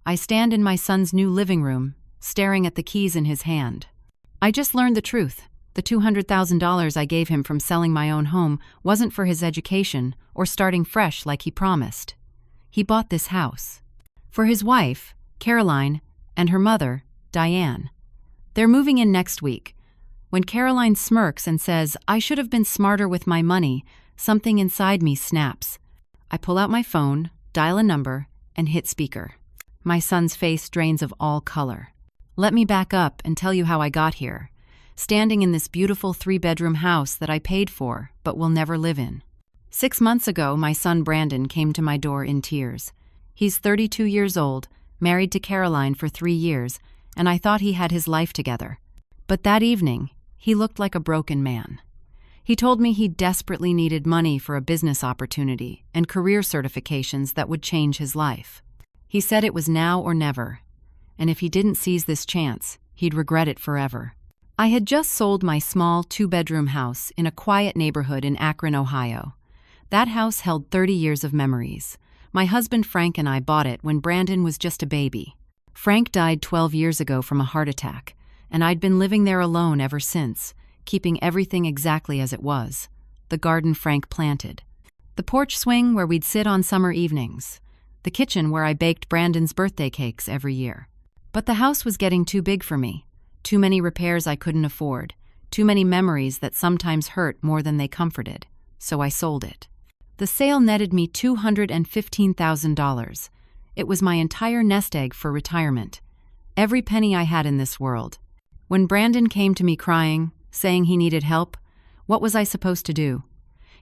I stand in my son's new living room, staring at the keys in his hand. I just learned the truth. The $200,000 I gave him from selling my own home wasn't for his education or starting fresh like he promised. He bought this house for his wife, Caroline, and her mother, Diane. They're moving in next week. When Caroline smirks and says, "I should have been smarter with my money," something inside me snaps. I pull out my phone, dial a number, and hit speaker. My son's face drains of all color. Let me back up and tell you how I got here. Standing in this beautiful 3-bedroom house that I paid for, but will never live in. 6 months ago, my son Brandon came to my door in tears. He's 32 years old, married to Caroline for 3 years, and I thought he had his life together. But that evening, he looked like a broken man. He told me he desperately needed money for a business opportunity and career certifications that would change his life. He said it was now or never, and if he didn't seize this chance, he'd regret it forever. I had just sold my small 2-bedroom house in a quiet neighborhood in Akron, Ohio. That house held 30 years of memories. My husband Frank and I bought it when Brandon was just a baby. Frank died 12 years ago from a heart attack, and I'd been living there alone ever since, keeping everything exactly as it was. The garden Frank planted. The porch swing where we'd sit on summer evenings. The kitchen where I baked Brandon's birthday cakes every year. But the house was getting too big for me. Too many repairs I couldn't afford. Too many memories that sometimes hurt more than they comforted. So I sold it. The sale netted me $215,000. It was my entire nest egg for retirement. Every penny I had in this world. When Brandon came to me crying, saying he needed help, what was I supposed to do?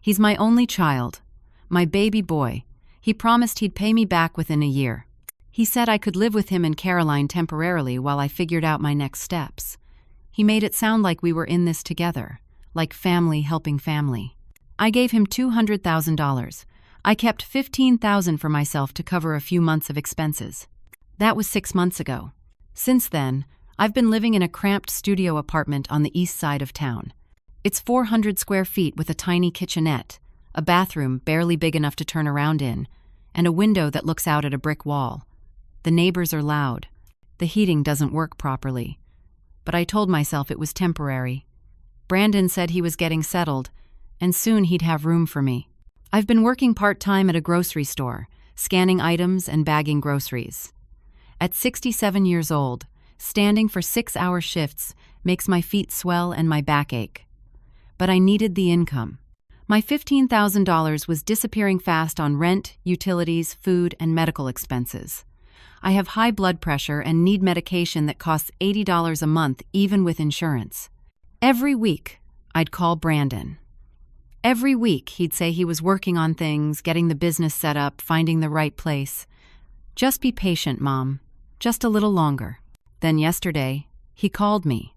He's my only child. My baby boy. He promised he'd pay me back within a year. He said I could live with him and Caroline temporarily while I figured out my next steps. He made it sound like we were in this together, like family helping family. I gave him $200,000. I kept $15,000 for myself to cover a few months of expenses. That was 6 months ago. Since then, I've been living in a cramped studio apartment on the east side of town. It's 400 square feet with a tiny kitchenette, a bathroom barely big enough to turn around in, and a window that looks out at a brick wall. The neighbors are loud. The heating doesn't work properly. But I told myself it was temporary. Brandon said he was getting settled, and soon he'd have room for me. I've been working part-time at a grocery store, scanning items and bagging groceries. At 67 years old, standing for 6-hour shifts makes my feet swell and my back ache. But I needed the income. My $15,000 was disappearing fast on rent, utilities, food, and medical expenses. I have high blood pressure and need medication that costs $80 a month, even with insurance. Every week, I'd call Brandon. Every week, he'd say he was working on things, getting the business set up, finding the right place. Just be patient, Mom. Just a little longer. Then yesterday, he called me.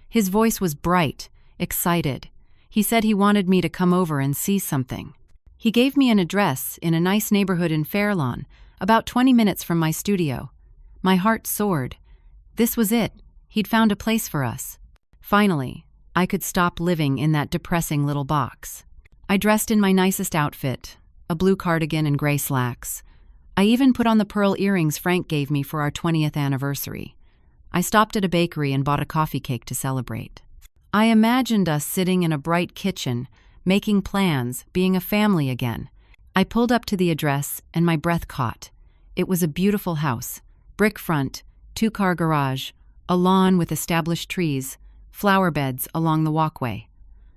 His voice was bright, excited. He said he wanted me to come over and see something. He gave me an address in a nice neighborhood in Fairlawn, about 20 minutes from my studio. My heart soared. This was it. He'd found a place for us. Finally, I could stop living in that depressing little box. I dressed in my nicest outfit, a blue cardigan and gray slacks. I even put on the pearl earrings Frank gave me for our 20th anniversary. I stopped at a bakery and bought a coffee cake to celebrate. I imagined us sitting in a bright kitchen, making plans, being a family again. I pulled up to the address and my breath caught. It was a beautiful house, brick front, 2-car garage, a lawn with established trees, flower beds along the walkway.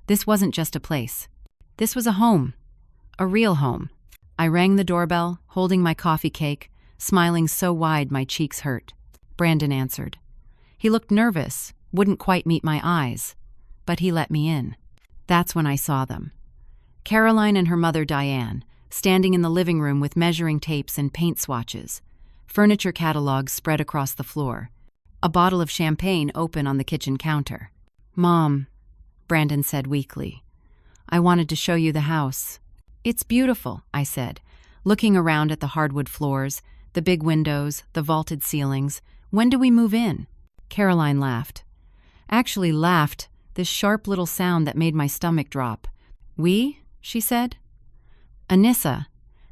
This wasn't just a place. This was a home, a real home. I rang the doorbell, holding my coffee cake, smiling so wide my cheeks hurt. Brandon answered. He looked nervous, wouldn't quite meet my eyes, but he let me in. That's when I saw them. Caroline and her mother Diane, standing in the living room with measuring tapes and paint swatches, furniture catalogs spread across the floor, a bottle of champagne open on the kitchen counter. "Mom," Brandon said weakly, "I wanted to show you the house." "It's beautiful," I said, looking around at the hardwood floors, the big windows, the vaulted ceilings. "When do we move in?" Caroline laughed. Actually laughed, this sharp little sound that made my stomach drop. "We?" she said. "Anissa,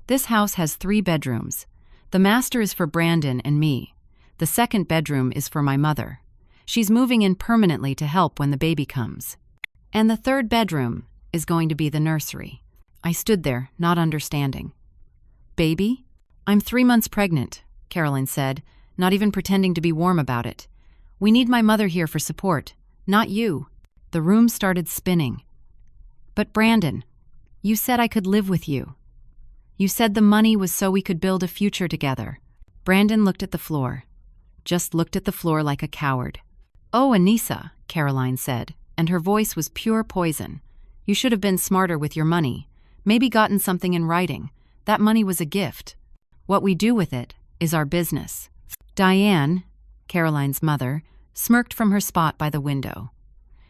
this house has 3 bedrooms. The master is for Brandon and me. The second bedroom is for my mother. She's moving in permanently to help when the baby comes. And the third bedroom is going to be the nursery. I stood there, not understanding. Baby? I'm 3 months pregnant, Caroline said, not even pretending to be warm about it. We need my mother here for support, not you. The room started spinning. But Brandon, you said I could live with you. You said the money was so we could build a future together. Brandon looked at the floor. Just looked at the floor like a coward. Oh, Anissa, Caroline said, and her voice was pure poison. You should have been smarter with your money. Maybe gotten something in writing. That money was a gift. What we do with it is our business. Diane, Caroline's mother, smirked from her spot by the window.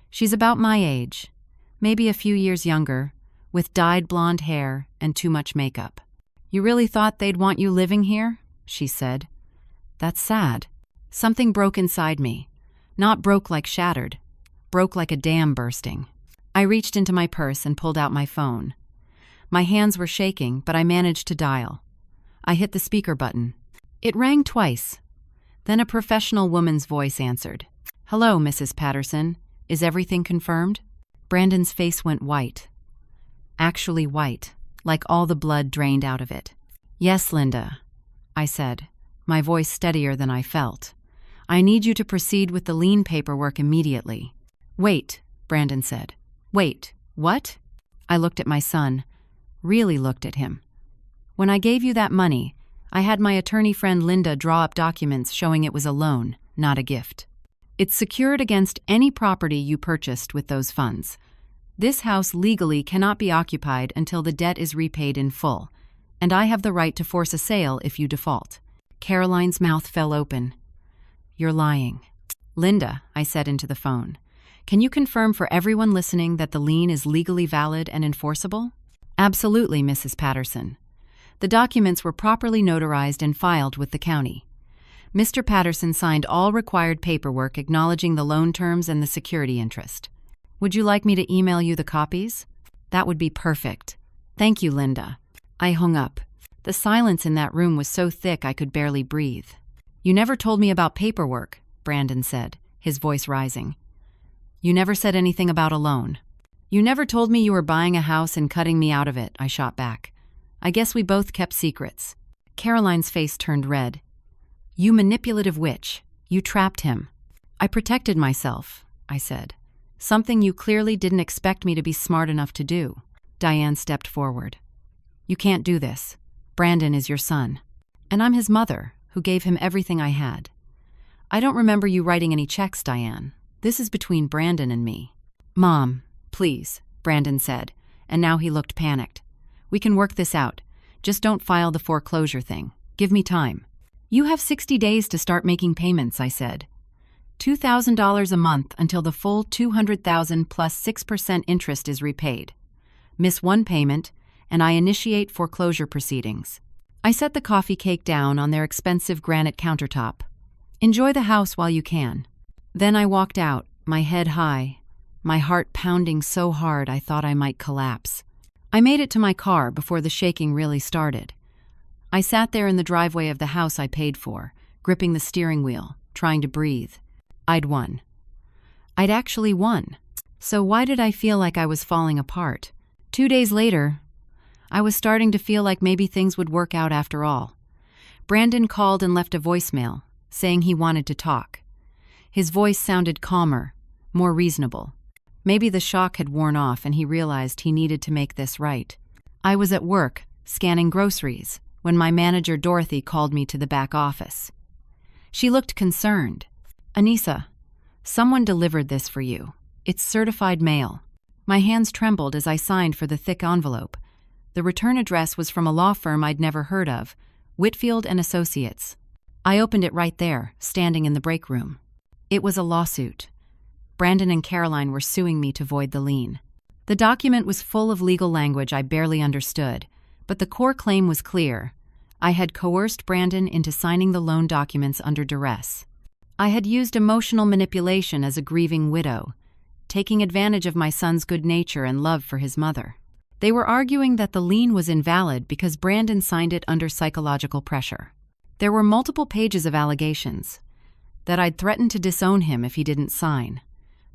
She's about my age, maybe a few years younger, with dyed blonde hair and too much makeup. You really thought they'd want you living here? She said. That's sad. Something broke inside me. Not broke like shattered. Broke like a dam bursting. I reached into my purse and pulled out my phone. My hands were shaking, but I managed to dial. I hit the speaker button. It rang twice. Then a professional woman's voice answered. Hello, Mrs. Patterson. Is everything confirmed? Brandon's face went white. Actually white, like all the blood drained out of it. Yes, Linda, I said, my voice steadier than I felt. I need you to proceed with the lien paperwork immediately. Wait, Brandon said. Wait, what? I looked at my son, really looked at him. When I gave you that money, I had my attorney friend Linda draw up documents showing it was a loan, not a gift. It's secured against any property you purchased with those funds. This house legally cannot be occupied until the debt is repaid in full, and I have the right to force a sale if you default. Caroline's mouth fell open. You're lying. Linda, I said into the phone, can you confirm for everyone listening that the lien is legally valid and enforceable? Absolutely, Mrs. Patterson. The documents were properly notarized and filed with the county. Mr. Patterson signed all required paperwork acknowledging the loan terms and the security interest. Would you like me to email you the copies? That would be perfect. Thank you, Linda. I hung up. The silence in that room was so thick I could barely breathe. You never told me about paperwork, Brandon said, his voice rising. You never said anything about a loan. You never told me you were buying a house and cutting me out of it, I shot back. I guess we both kept secrets. Caroline's face turned red. You manipulative witch. You trapped him. I protected myself, I said. Something you clearly didn't expect me to be smart enough to do. Diane stepped forward. You can't do this. Brandon is your son. And I'm his mother, who gave him everything I had. I don't remember you writing any checks, Diane. This is between Brandon and me. Mom, please, Brandon said, and now he looked panicked. We can work this out. Just don't file the foreclosure thing. Give me time. You have 60 days to start making payments, I said. $2,000 a month until the full $200,000 plus 6% interest is repaid. Miss one payment, and I initiate foreclosure proceedings. I set the coffee cake down on their expensive granite countertop. Enjoy the house while you can. Then I walked out, my head high, my heart pounding so hard I thought I might collapse. I made it to my car before the shaking really started. I sat there in the driveway of the house I paid for, gripping the steering wheel, trying to breathe. I'd won. I'd actually won. So why did I feel like I was falling apart? 2 days later, I was starting to feel like maybe things would work out after all. Brandon called and left a voicemail, saying he wanted to talk. His voice sounded calmer, more reasonable. Maybe the shock had worn off and he realized he needed to make this right. I was at work, scanning groceries, when my manager Dorothy called me to the back office. She looked concerned. Anissa, someone delivered this for you. It's certified mail. My hands trembled as I signed for the thick envelope. The return address was from a law firm I'd never heard of, Whitfield and Associates. I opened it right there, standing in the break room. It was a lawsuit. Brandon and Caroline were suing me to void the lien. The document was full of legal language I barely understood, but the core claim was clear. I had coerced Brandon into signing the loan documents under duress. I had used emotional manipulation as a grieving widow, taking advantage of my son's good nature and love for his mother. They were arguing that the lien was invalid because Brandon signed it under psychological pressure. There were multiple pages of allegations. That I'd threatened to disown him if he didn't sign.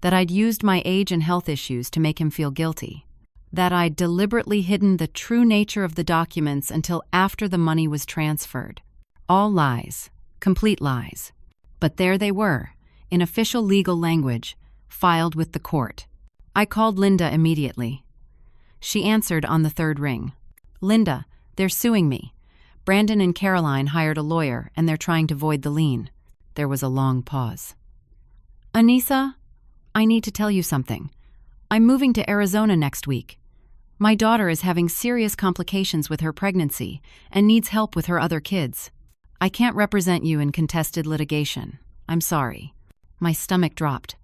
That I'd used my age and health issues to make him feel guilty. That I'd deliberately hidden the true nature of the documents until after the money was transferred. All lies. Complete lies. But there they were, in official legal language, filed with the court. I called Linda immediately. She answered on the third ring. "Linda, they're suing me. Brandon and Caroline hired a lawyer and they're trying to void the lien." There was a long pause. "Anissa, I need to tell you something. I'm moving to Arizona next week. My daughter is having serious complications with her pregnancy and needs help with her other kids. I can't represent you in contested litigation. I'm sorry." My stomach dropped.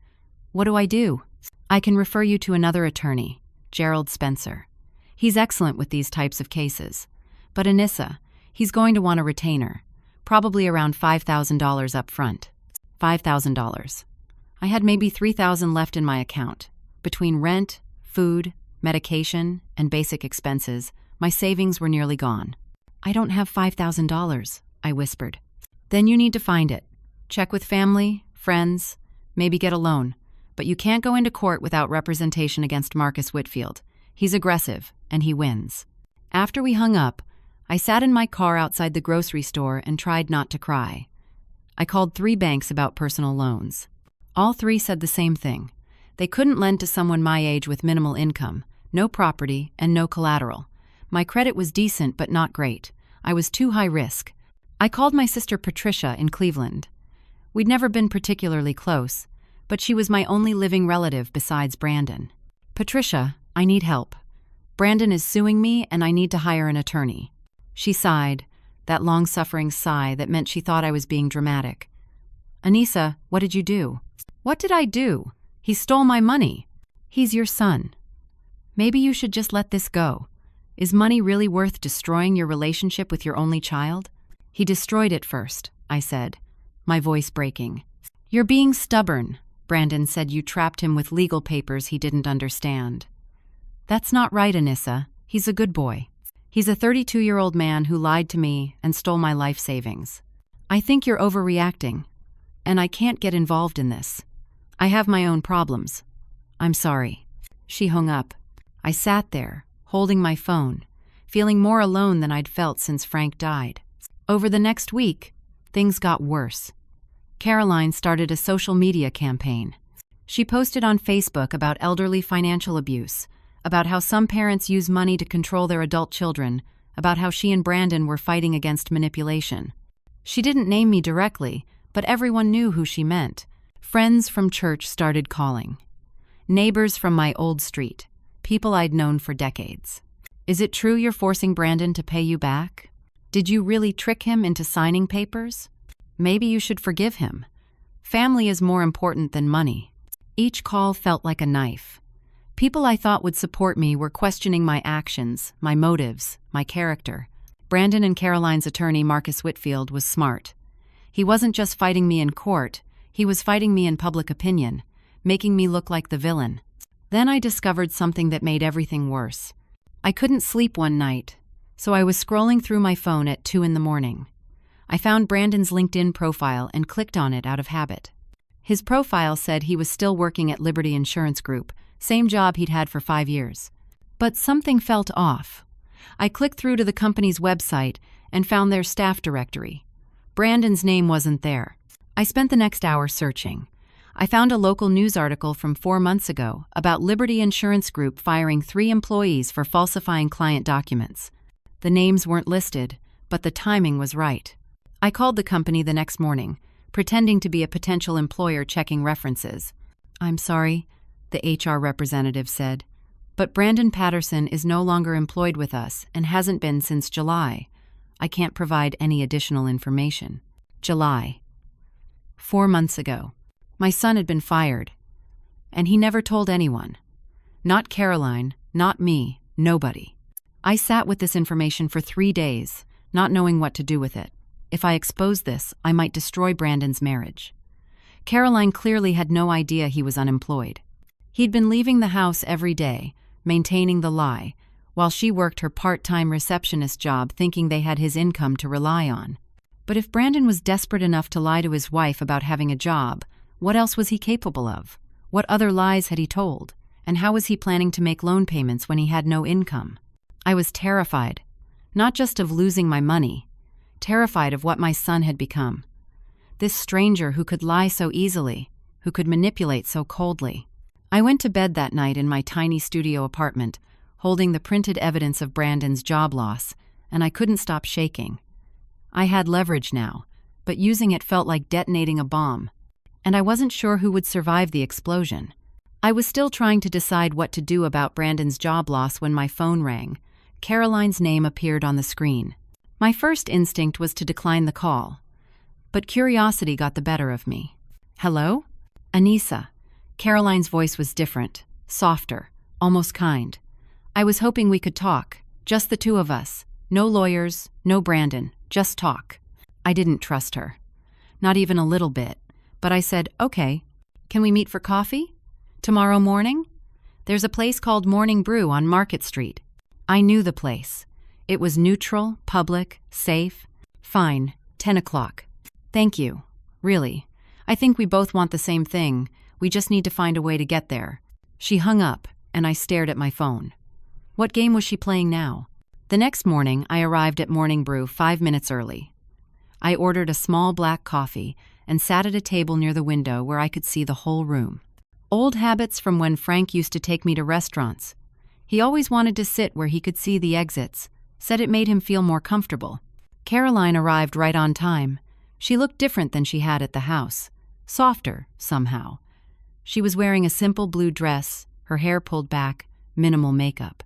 "What do I do?" "I can refer you to another attorney, Gerald Spencer. He's excellent with these types of cases. But Anissa, he's going to want a retainer, probably around $5,000 up front." $5,000. I had maybe $3,000 left in my account. Between rent, food, medication, and basic expenses, my savings were nearly gone. "I don't have $5,000, I whispered. "Then you need to find it. Check with family, friends, maybe get a loan. But you can't go into court without representation against Marcus Whitfield. He's aggressive, and he wins." After we hung up, I sat in my car outside the grocery store and tried not to cry. I called 3 banks about personal loans. All 3 said the same thing. They couldn't lend to someone my age with minimal income, no property, and no collateral. My credit was decent but not great. I was too high risk. I called my sister Patricia in Cleveland. We'd never been particularly close, but she was my only living relative besides Brandon. "Patricia, I need help. Brandon is suing me and I need to hire an attorney." She sighed, that long-suffering sigh that meant she thought I was being dramatic. "Anissa, what did you do?" "What did I do? He stole my money." "He's your son. Maybe you should just let this go. Is money really worth destroying your relationship with your only child?" "He destroyed it first," I said, my voice breaking. "You're being stubborn." Brandon said you trapped him with legal papers he didn't understand. "That's not right, Anissa. He's a good boy. He's a 32-year-old man who lied to me and stole my life savings. I think you're overreacting, and I can't get involved in this. I have my own problems. I'm sorry." She hung up. I sat there, holding my phone, feeling more alone than I'd felt since Frank died. Over the next week, things got worse. Caroline started a social media campaign. She posted on Facebook about elderly financial abuse, about how some parents use money to control their adult children, about how she and Brandon were fighting against manipulation. She didn't name me directly, but everyone knew who she meant. Friends from church started calling. Neighbors from my old street, people I'd known for decades. "Is it true you're forcing Brandon to pay you back? Did you really trick him into signing papers? Maybe you should forgive him. Family is more important than money." Each call felt like a knife. People I thought would support me were questioning my actions, my motives, my character. Brandon and Caroline's attorney, Marcus Whitfield, was smart. He wasn't just fighting me in court, he was fighting me in public opinion, making me look like the villain. Then I discovered something that made everything worse. I couldn't sleep one night, so I was scrolling through my phone at 2 a.m. I found Brandon's LinkedIn profile and clicked on it out of habit. His profile said he was still working at Liberty Insurance Group, same job he'd had for 5 years. But something felt off. I clicked through to the company's website and found their staff directory. Brandon's name wasn't there. I spent the next hour searching. I found a local news article from 4 months ago about Liberty Insurance Group firing 3 employees for falsifying client documents. The names weren't listed, but the timing was right. I called the company the next morning, pretending to be a potential employer checking references. "I'm sorry," the HR representative said, "but Brandon Patterson is no longer employed with us and hasn't been since July. I can't provide any additional information." July. 4 months ago. My son had been fired, and he never told anyone. Not Caroline, not me, nobody. I sat with this information for 3 days, not knowing what to do with it. If I exposed this, I might destroy Brandon's marriage. Caroline clearly had no idea he was unemployed. He'd been leaving the house every day, maintaining the lie, while she worked her part-time receptionist job thinking they had his income to rely on. But if Brandon was desperate enough to lie to his wife about having a job, what else was he capable of? What other lies had he told? And how was he planning to make loan payments when he had no income? I was terrified, not just of losing my money, terrified of what my son had become. This stranger who could lie so easily, who could manipulate so coldly. I went to bed that night in my tiny studio apartment, holding the printed evidence of Brandon's job loss, and I couldn't stop shaking. I had leverage now, but using it felt like detonating a bomb, and I wasn't sure who would survive the explosion. I was still trying to decide what to do about Brandon's job loss when my phone rang. Caroline's name appeared on the screen. My first instinct was to decline the call, but curiosity got the better of me. "Hello?" "Anissa." Caroline's voice was different, softer, almost kind. "I was hoping we could talk, just the two of us. No lawyers, no Brandon, just talk." I didn't trust her. Not even a little bit, but I said, "Okay. Can we meet for coffee? Tomorrow morning? There's a place called Morning Brew on Market Street." I knew the place. It was neutral, public, safe. "Fine, 10 o'clock. "Thank you. Really. I think we both want the same thing. We just need to find a way to get there." She hung up, and I stared at my phone. What game was she playing now? The next morning, I arrived at Morning Brew 5 minutes early. I ordered a small black coffee and sat at a table near the window where I could see the whole room. Old habits from when Frank used to take me to restaurants. He always wanted to sit where he could see the exits, said it made him feel more comfortable. Caroline arrived right on time. She looked different than she had at the house. Softer, somehow. She was wearing a simple blue dress, her hair pulled back, minimal makeup.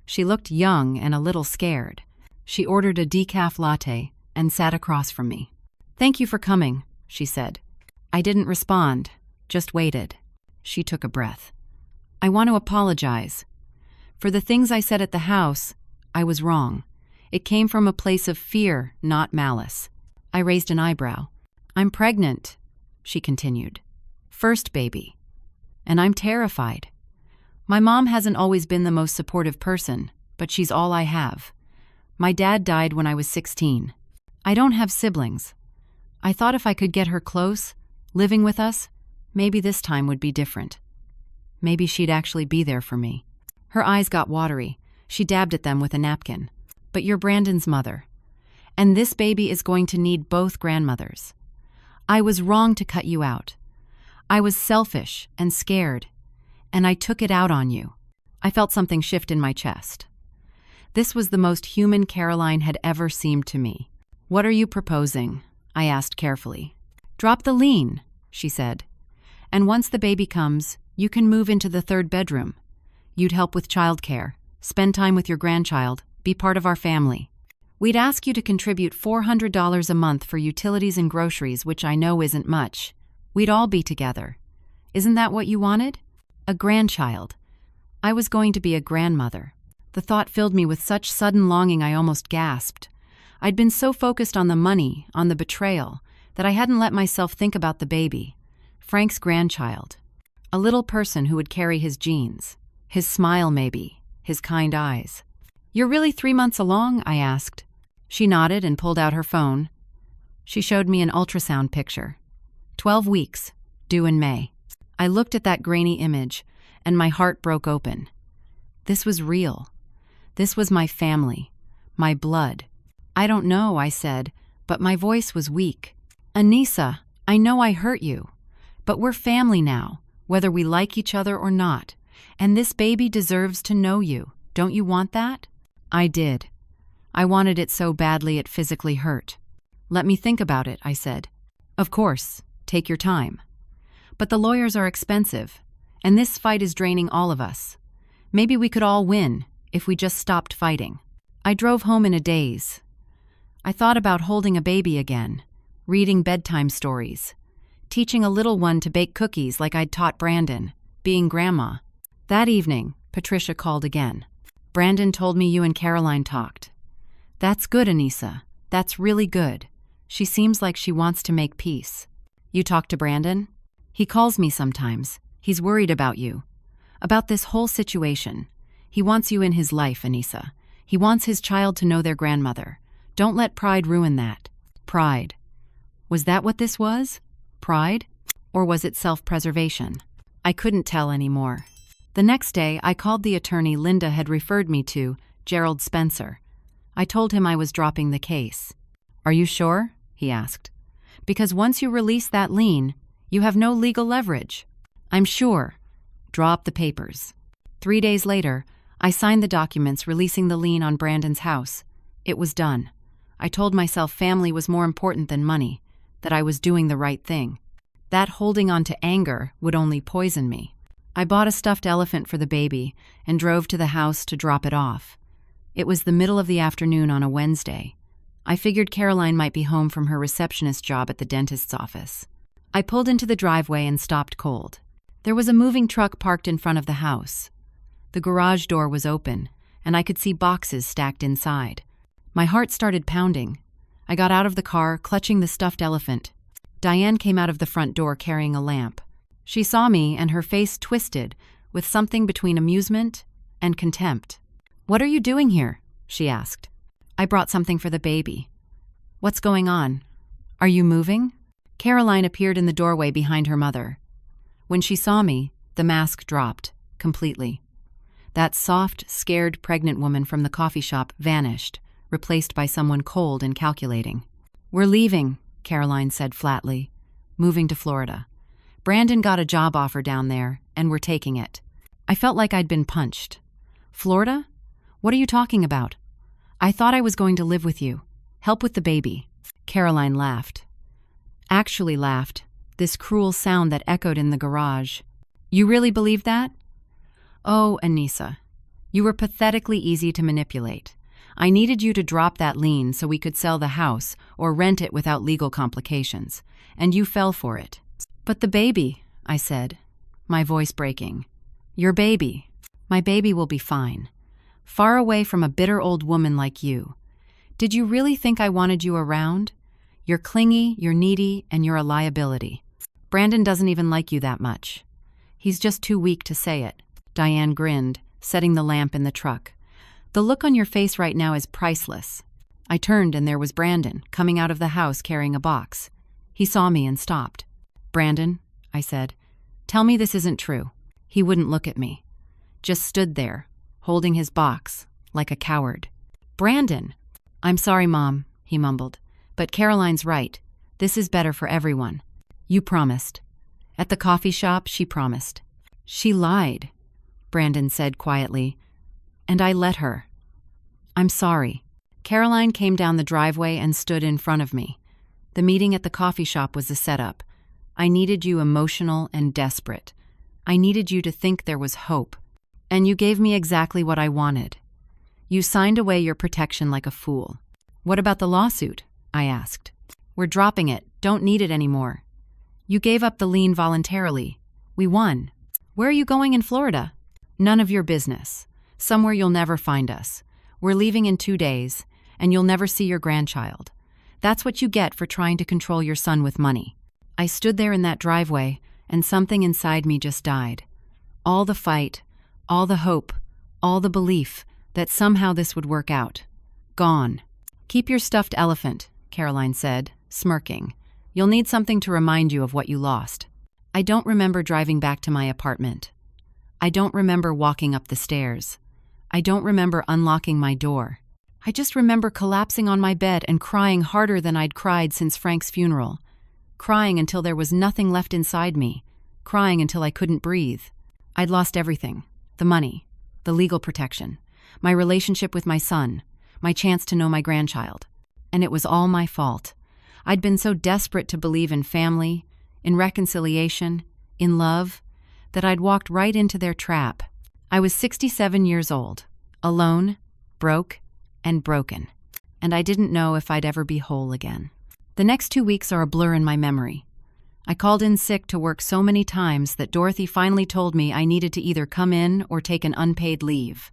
She looked young and a little scared. She ordered a decaf latte and sat across from me. "Thank you for coming," she said. I didn't respond, just waited. She took a breath. "I want to apologize. For the things I said at the house, I was wrong. It came from a place of fear, not malice." I raised an eyebrow. "I'm pregnant," she continued. "First baby. And I'm terrified. My mom hasn't always been the most supportive person, but she's all I have. My dad died when I was 16. I don't have siblings. I thought if I could get her close, living with us, maybe this time would be different. Maybe she'd actually be there for me." Her eyes got watery. She dabbed at them with a napkin. "But you're Brandon's mother. And this baby is going to need both grandmothers. I was wrong to cut you out. I was selfish and scared, and I took it out on you." I felt something shift in my chest. This was the most human Caroline had ever seemed to me. "What are you proposing?" I asked carefully. "Drop the lien," she said. "And once the baby comes, you can move into the 3rd bedroom. You'd help with childcare, spend time with your grandchild, be part of our family. We'd ask you to contribute $400 a month for utilities and groceries, which I know isn't much. We'd all be together. Isn't that what you wanted? A grandchild." I was going to be a grandmother. The thought filled me with such sudden longing I almost gasped. I'd been so focused on the money, on the betrayal, that I hadn't let myself think about the baby, Frank's grandchild. A little person who would carry his genes, his smile maybe, his kind eyes. "You're really 3 months along?" I asked. She nodded and pulled out her phone. She showed me an ultrasound picture. 12 weeks, due in May. I looked at that grainy image, and my heart broke open. This was real. This was my family, my blood. "I don't know," I said, but my voice was weak. "Anissa, I know I hurt you, but we're family now, whether we like each other or not, and this baby deserves to know you. Don't you want that?" I did. I wanted it so badly it physically hurt. "Let me think about it," I said. "Of course, take your time. But the lawyers are expensive, and this fight is draining all of us. Maybe we could all win if we just stopped fighting." I drove home in a daze. I thought about holding a baby again, reading bedtime stories, teaching a little one to bake cookies like I'd taught Brandon, being grandma. That evening, Patricia called again. "Brandon told me you and Caroline talked." "That's good, Anissa. That's really good. She seems like she wants to make peace." "You talked to Brandon?" "He calls me sometimes. He's worried about you. About this whole situation. He wants you in his life, Anissa. He wants his child to know their grandmother. Don't let pride ruin that." Pride. Was that what this was? Pride? Or was it self-preservation? I couldn't tell anymore. The next day, I called the attorney Linda had referred me to, Gerald Spencer. I told him I was dropping the case. "Are you sure?" he asked. "Because once you release that lien, you have no legal leverage." "I'm sure. Draw up the papers." 3 days later, I signed the documents releasing the lien on Brandon's house. It was done. I told myself family was more important than money, that I was doing the right thing. That holding on to anger would only poison me. I bought a stuffed elephant for the baby and drove to the house to drop it off. It was the middle of the afternoon on a Wednesday. I figured Caroline might be home from her receptionist job at the dentist's office. I pulled into the driveway and stopped cold. There was a moving truck parked in front of the house. The garage door was open, and I could see boxes stacked inside. My heart started pounding. I got out of the car, clutching the stuffed elephant. Diane came out of the front door carrying a lamp. She saw me, and her face twisted, with something between amusement and contempt. "What are you doing here?" she asked. "I brought something for the baby." "What's going on? Are you moving?" Caroline appeared in the doorway behind her mother. When she saw me, the mask dropped, completely. That soft, scared, pregnant woman from the coffee shop vanished, replaced by someone cold and calculating. "We're leaving," Caroline said flatly, "moving to Florida. Brandon got a job offer down there, and we're taking it." I felt like I'd been punched. "Florida? What are you talking about? I thought I was going to live with you, help with the baby." Caroline laughed. Actually laughed, this cruel sound that echoed in the garage. "You really believe that?" "Oh, Anissa, you were pathetically easy to manipulate. I needed you to drop that lien so we could sell the house or rent it without legal complications, and you fell for it." "But the baby," I said, my voice breaking. "Your baby. My baby will be fine. Far away from a bitter old woman like you. Did you really think I wanted you around? You're clingy, you're needy, and you're a liability. Brandon doesn't even like you that much. He's just too weak to say it." Diane grinned, setting the lamp in the truck. "The look on your face right now is priceless." I turned and there was Brandon, coming out of the house carrying a box. He saw me and stopped. "Brandon," I said, "tell me this isn't true." He wouldn't look at me. Just stood there, holding his box, like a coward. "Brandon!" "I'm sorry, Mom," he mumbled, "but Caroline's right. This is better for everyone. You promised." At the coffee shop, she promised. "She lied," Brandon said quietly, "and I let her. I'm sorry." Caroline came down the driveway and stood in front of me. The meeting at the coffee shop was a setup. I needed you emotional and desperate. I needed you to think there was hope. And you gave me exactly what I wanted. You signed away your protection like a fool. "What about the lawsuit?" I asked. "We're dropping it. Don't need it anymore. You gave up the lien voluntarily. We won. Where are you going in Florida?" "None of your business. Somewhere you'll never find us. We're leaving in 2 days, and you'll never see your grandchild. That's what you get for trying to control your son with money." I stood there in that driveway, and something inside me just died. All the fight, all the hope, all the belief that somehow this would work out. Gone. "Keep your stuffed elephant," Caroline said, smirking. "You'll need something to remind you of what you lost." I don't remember driving back to my apartment. I don't remember walking up the stairs. I don't remember unlocking my door. I just remember collapsing on my bed and crying harder than I'd cried since Frank's funeral. Crying until there was nothing left inside me. Crying until I couldn't breathe. I'd lost everything. The money. The legal protection. My relationship with my son. My chance to know my grandchild. And it was all my fault. I'd been so desperate to believe in family, in reconciliation, in love, that I'd walked right into their trap. I was 67 years old, alone, broke, and broken, and I didn't know if I'd ever be whole again. The next 2 weeks are a blur in my memory. I called in sick to work so many times that Dorothy finally told me I needed to either come in or take an unpaid leave.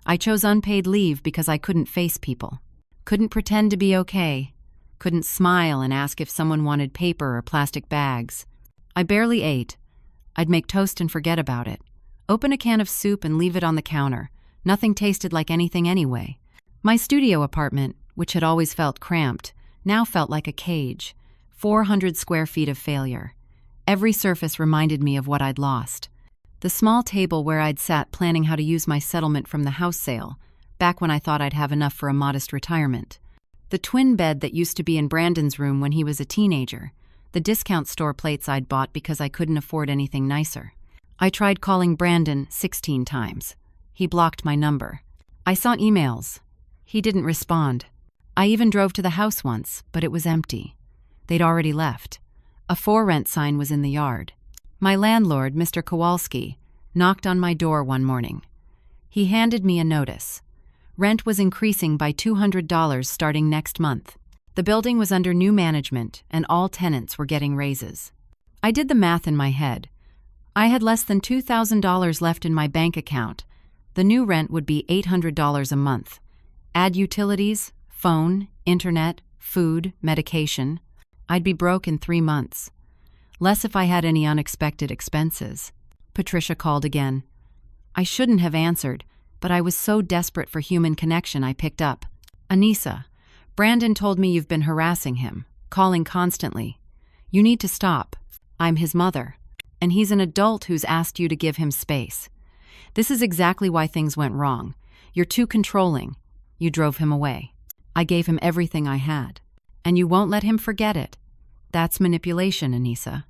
I chose unpaid leave because I couldn't face people. Couldn't pretend to be okay. Couldn't smile and ask if someone wanted paper or plastic bags. I barely ate. I'd make toast and forget about it. Open a can of soup and leave it on the counter. Nothing tasted like anything anyway. My studio apartment, which had always felt cramped, now felt like a cage. 400 square feet of failure. Every surface reminded me of what I'd lost. The small table where I'd sat planning how to use my settlement from the house sale, back when I thought I'd have enough for a modest retirement. The twin bed that used to be in Brandon's room when he was a teenager. The discount store plates I'd bought because I couldn't afford anything nicer. I tried calling Brandon 16 times. He blocked my number. I sent emails. He didn't respond. I even drove to the house once, but it was empty. They'd already left. A for rent sign was in the yard. My landlord, Mr. Kowalski, knocked on my door one morning. He handed me a notice. Rent was increasing by $200 starting next month. The building was under new management, and all tenants were getting raises. I did the math in my head. I had less than $2,000 left in my bank account. The new rent would be $800 a month. Add utilities, phone, internet, food, medication. I'd be broke in 3 months. Less if I had any unexpected expenses. Patricia called again. I shouldn't have answered, but I was so desperate for human connection I picked up. Anissa, Brandon told me you've been harassing him, calling constantly. You need to stop. I'm his mother, and he's an adult who's asked you to give him space. This is exactly why things went wrong. You're too controlling. You drove him away. I gave him everything I had. And you won't let him forget it. That's manipulation, Anissa.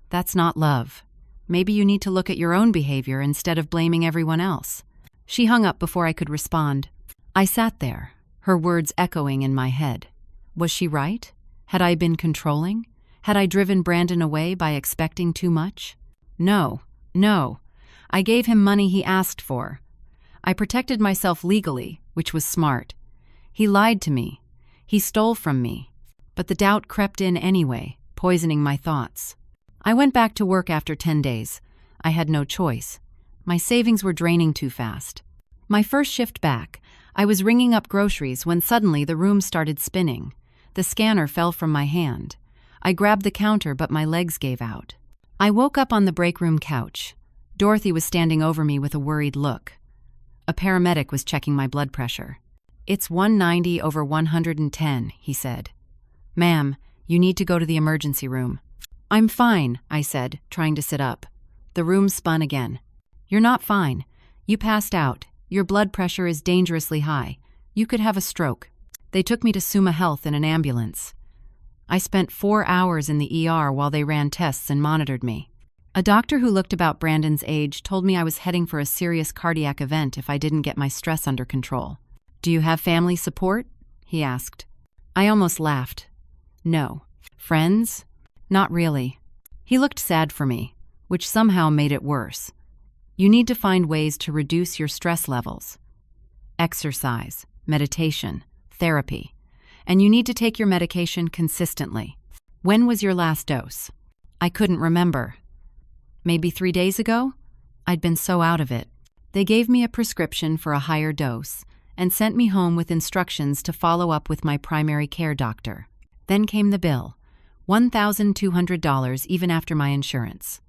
That's not love. Maybe you need to look at your own behavior instead of blaming everyone else. She hung up before I could respond. I sat there, her words echoing in my head. Was she right? Had I been controlling? Had I driven Brandon away by expecting too much? No. I gave him money he asked for. I protected myself legally, which was smart. He lied to me. He stole from me. But the doubt crept in anyway, poisoning my thoughts. I went back to work after 10 days. I had no choice. My savings were draining too fast. My first shift back, I was ringing up groceries when suddenly the room started spinning. The scanner fell from my hand. I grabbed the counter, but my legs gave out. I woke up on the break room couch. Dorothy was standing over me with a worried look. A paramedic was checking my blood pressure. It's 190/110, he said. Ma'am, you need to go to the emergency room. I'm fine, I said, trying to sit up. The room spun again. You're not fine. You passed out. Your blood pressure is dangerously high. You could have a stroke. They took me to Summa Health in an ambulance. I spent 4 hours in the ER while they ran tests and monitored me. A doctor who looked about Brandon's age told me I was heading for a serious cardiac event if I didn't get my stress under control. Do you have family support? He asked. I almost laughed. No. Friends? Not really. He looked sad for me, which somehow made it worse. You need to find ways to reduce your stress levels. Exercise, meditation, therapy. And you need to take your medication consistently. When was your last dose? I couldn't remember. Maybe 3 days ago? I'd been so out of it. They gave me a prescription for a higher dose and sent me home with instructions to follow up with my primary care doctor. Then came the bill, $1,200 even after my insurance,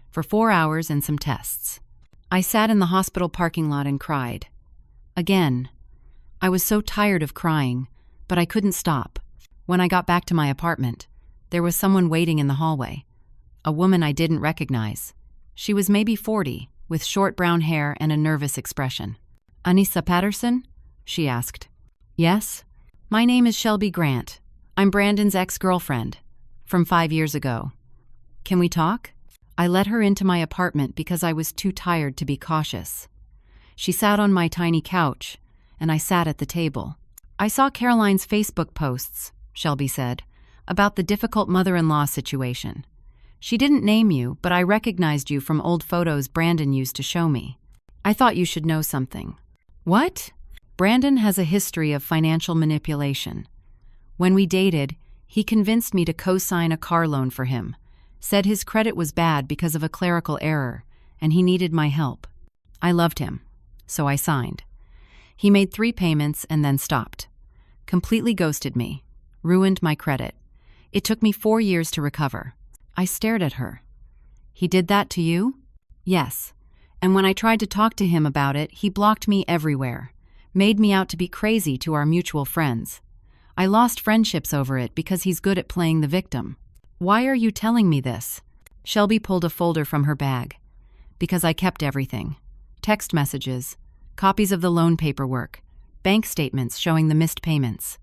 for 4 hours and some tests. I sat in the hospital parking lot and cried. Again. I was so tired of crying, but I couldn't stop. When I got back to my apartment, there was someone waiting in the hallway. A woman I didn't recognize. She was maybe 40, with short brown hair and a nervous expression. Anissa Patterson? She asked. Yes? My name is Shelby Grant. I'm Brandon's ex-girlfriend, from 5 years ago. Can we talk? I let her into my apartment because I was too tired to be cautious. She sat on my tiny couch, and I sat at the table. I saw Caroline's Facebook posts, Shelby said, about the difficult mother-in-law situation. She didn't name you, but I recognized you from old photos Brandon used to show me. I thought you should know something. What? Brandon has a history of financial manipulation. When we dated, he convinced me to co-sign a car loan for him, said his credit was bad because of a clerical error, and he needed my help. I loved him, so I signed. He made 3 payments and then stopped. Completely ghosted me, ruined my credit. It took me 4 years to recover. I stared at her. He did that to you? Yes. And when I tried to talk to him about it, he blocked me everywhere, made me out to be crazy to our mutual friends. I lost friendships over it because he's good at playing the victim. Why are you telling me this? Shelby pulled a folder from her bag. Because I kept everything. Text messages, copies of the loan paperwork, bank statements showing the missed payments.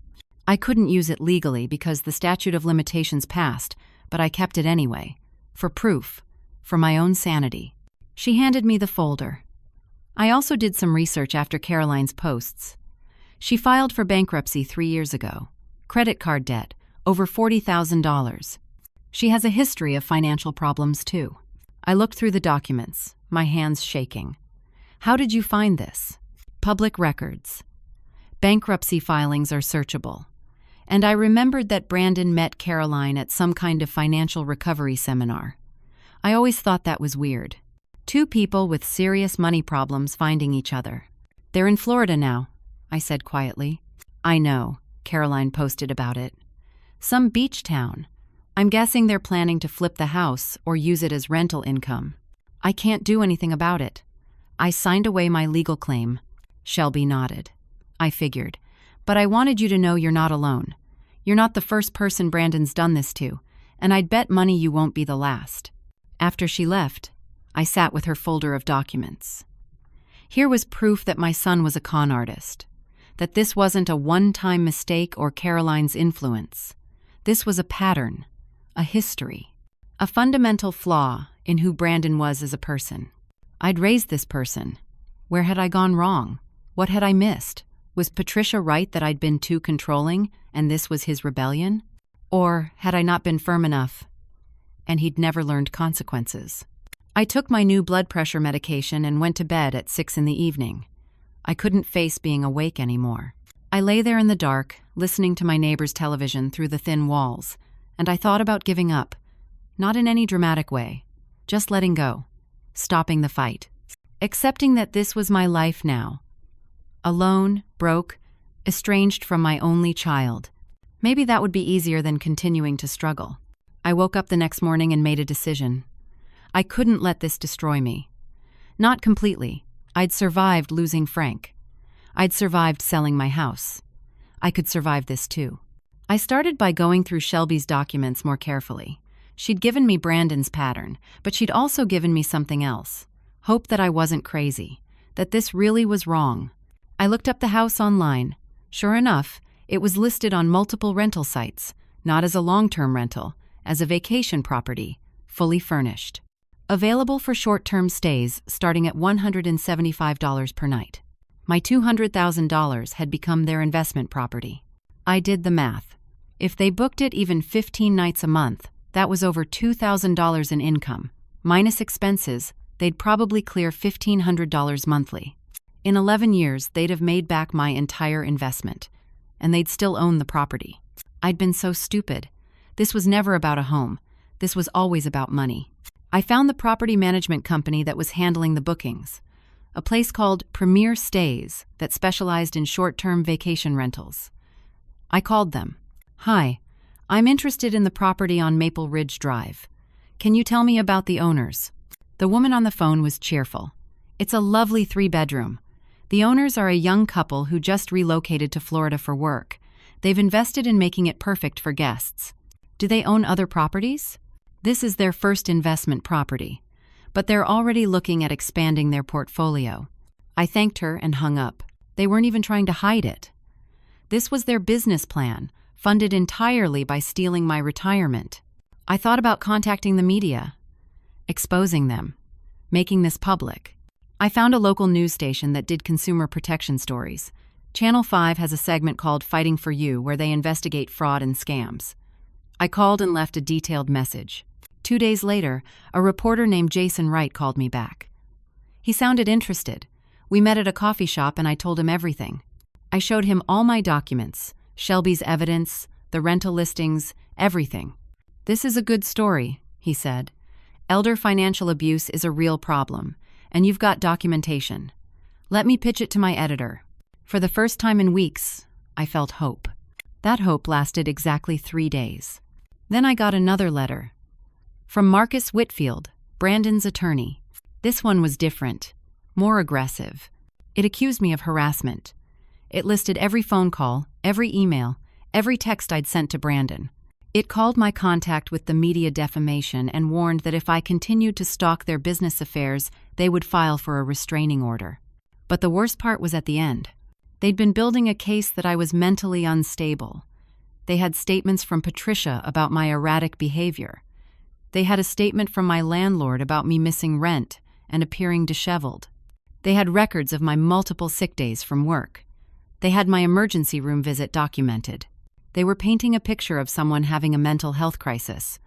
I couldn't use it legally because the statute of limitations passed, but I kept it anyway. For proof. For my own sanity. She handed me the folder. I also did some research after Caroline's posts. She filed for bankruptcy 3 years ago. Credit card debt, over $40,000. She has a history of financial problems too. I looked through the documents, my hands shaking. How did you find this? Public records. Bankruptcy filings are searchable. And I remembered that Brandon met Caroline at some kind of financial recovery seminar. I always thought that was weird. Two people with serious money problems finding each other. They're in Florida now, I said quietly. I know, Caroline posted about it. Some beach town. I'm guessing they're planning to flip the house or use it as rental income. I can't do anything about it. I signed away my legal claim. Shelby nodded. I figured. But I wanted you to know you're not alone. You're not the first person Brandon's done this to, and I'd bet money you won't be the last. After she left, I sat with her folder of documents. Here was proof that my son was a con artist, that this wasn't a one-time mistake or Caroline's influence. This was a pattern, a history, a fundamental flaw in who Brandon was as a person. I'd raised this person. Where had I gone wrong? What had I missed? Was Patricia right that I'd been too controlling and this was his rebellion? Or had I not been firm enough and he'd never learned consequences? I took my new blood pressure medication and went to bed at 6 p.m. I couldn't face being awake anymore. I lay there in the dark, listening to my neighbor's television through the thin walls, and I thought about giving up. Not in any dramatic way, just letting go, stopping the fight, accepting that this was my life now. Alone, broke, estranged from my only child. Maybe that would be easier than continuing to struggle. I woke up the next morning and made a decision. I couldn't let this destroy me. Not completely. I'd survived losing Frank. I'd survived selling my house. I could survive this too. I started by going through Shelby's documents more carefully. She'd given me Brandon's pattern, but she'd also given me something else. Hope that I wasn't crazy, that this really was wrong. I looked up the house online. Sure enough, it was listed on multiple rental sites, not as a long-term rental, as a vacation property, fully furnished. Available for short-term stays starting at $175 per night. My $200,000 had become their investment property. I did the math. If they booked it even 15 nights a month, that was over $2,000 in income. Minus expenses, they'd probably clear $1,500 monthly. In 11 years, they'd have made back my entire investment, and they'd still own the property. I'd been so stupid. This was never about a home. This was always about money. I found the property management company that was handling the bookings, a place called Premier Stays that specialized in short-term vacation rentals. I called them. Hi, I'm interested in the property on Maple Ridge Drive. Can you tell me about the owners? The woman on the phone was cheerful. It's a lovely 3-bedroom. The owners are a young couple who just relocated to Florida for work. They've invested in making it perfect for guests. Do they own other properties? This is their first investment property, but they're already looking at expanding their portfolio. I thanked her and hung up. They weren't even trying to hide it. This was their business plan, funded entirely by stealing my retirement. I thought about contacting the media, exposing them, making this public. I found a local news station that did consumer protection stories. Channel 5 has a segment called Fighting for You where they investigate fraud and scams. I called and left a detailed message. 2 days later, a reporter named Jason Wright called me back. He sounded interested. We met at a coffee shop and I told him everything. I showed him all my documents, Shelby's evidence, the rental listings, everything. This is a good story, he said. Elder financial abuse is a real problem, and you've got documentation. Let me pitch it to my editor. For the first time in weeks, I felt hope. That hope lasted exactly 3 days. Then I got another letter. From Marcus Whitfield, Brandon's attorney. This one was different, more aggressive. It accused me of harassment. It listed every phone call, every email, every text I'd sent to Brandon. It called my contact with the media defamation and warned that if I continued to stalk their business affairs, they would file for a restraining order. But the worst part was at the end. They'd been building a case that I was mentally unstable. They had statements from Patricia about my erratic behavior. They had a statement from my landlord about me missing rent and appearing disheveled. They had records of my multiple sick days from work. They had my emergency room visit documented. They were painting a picture of someone having a mental health crisis,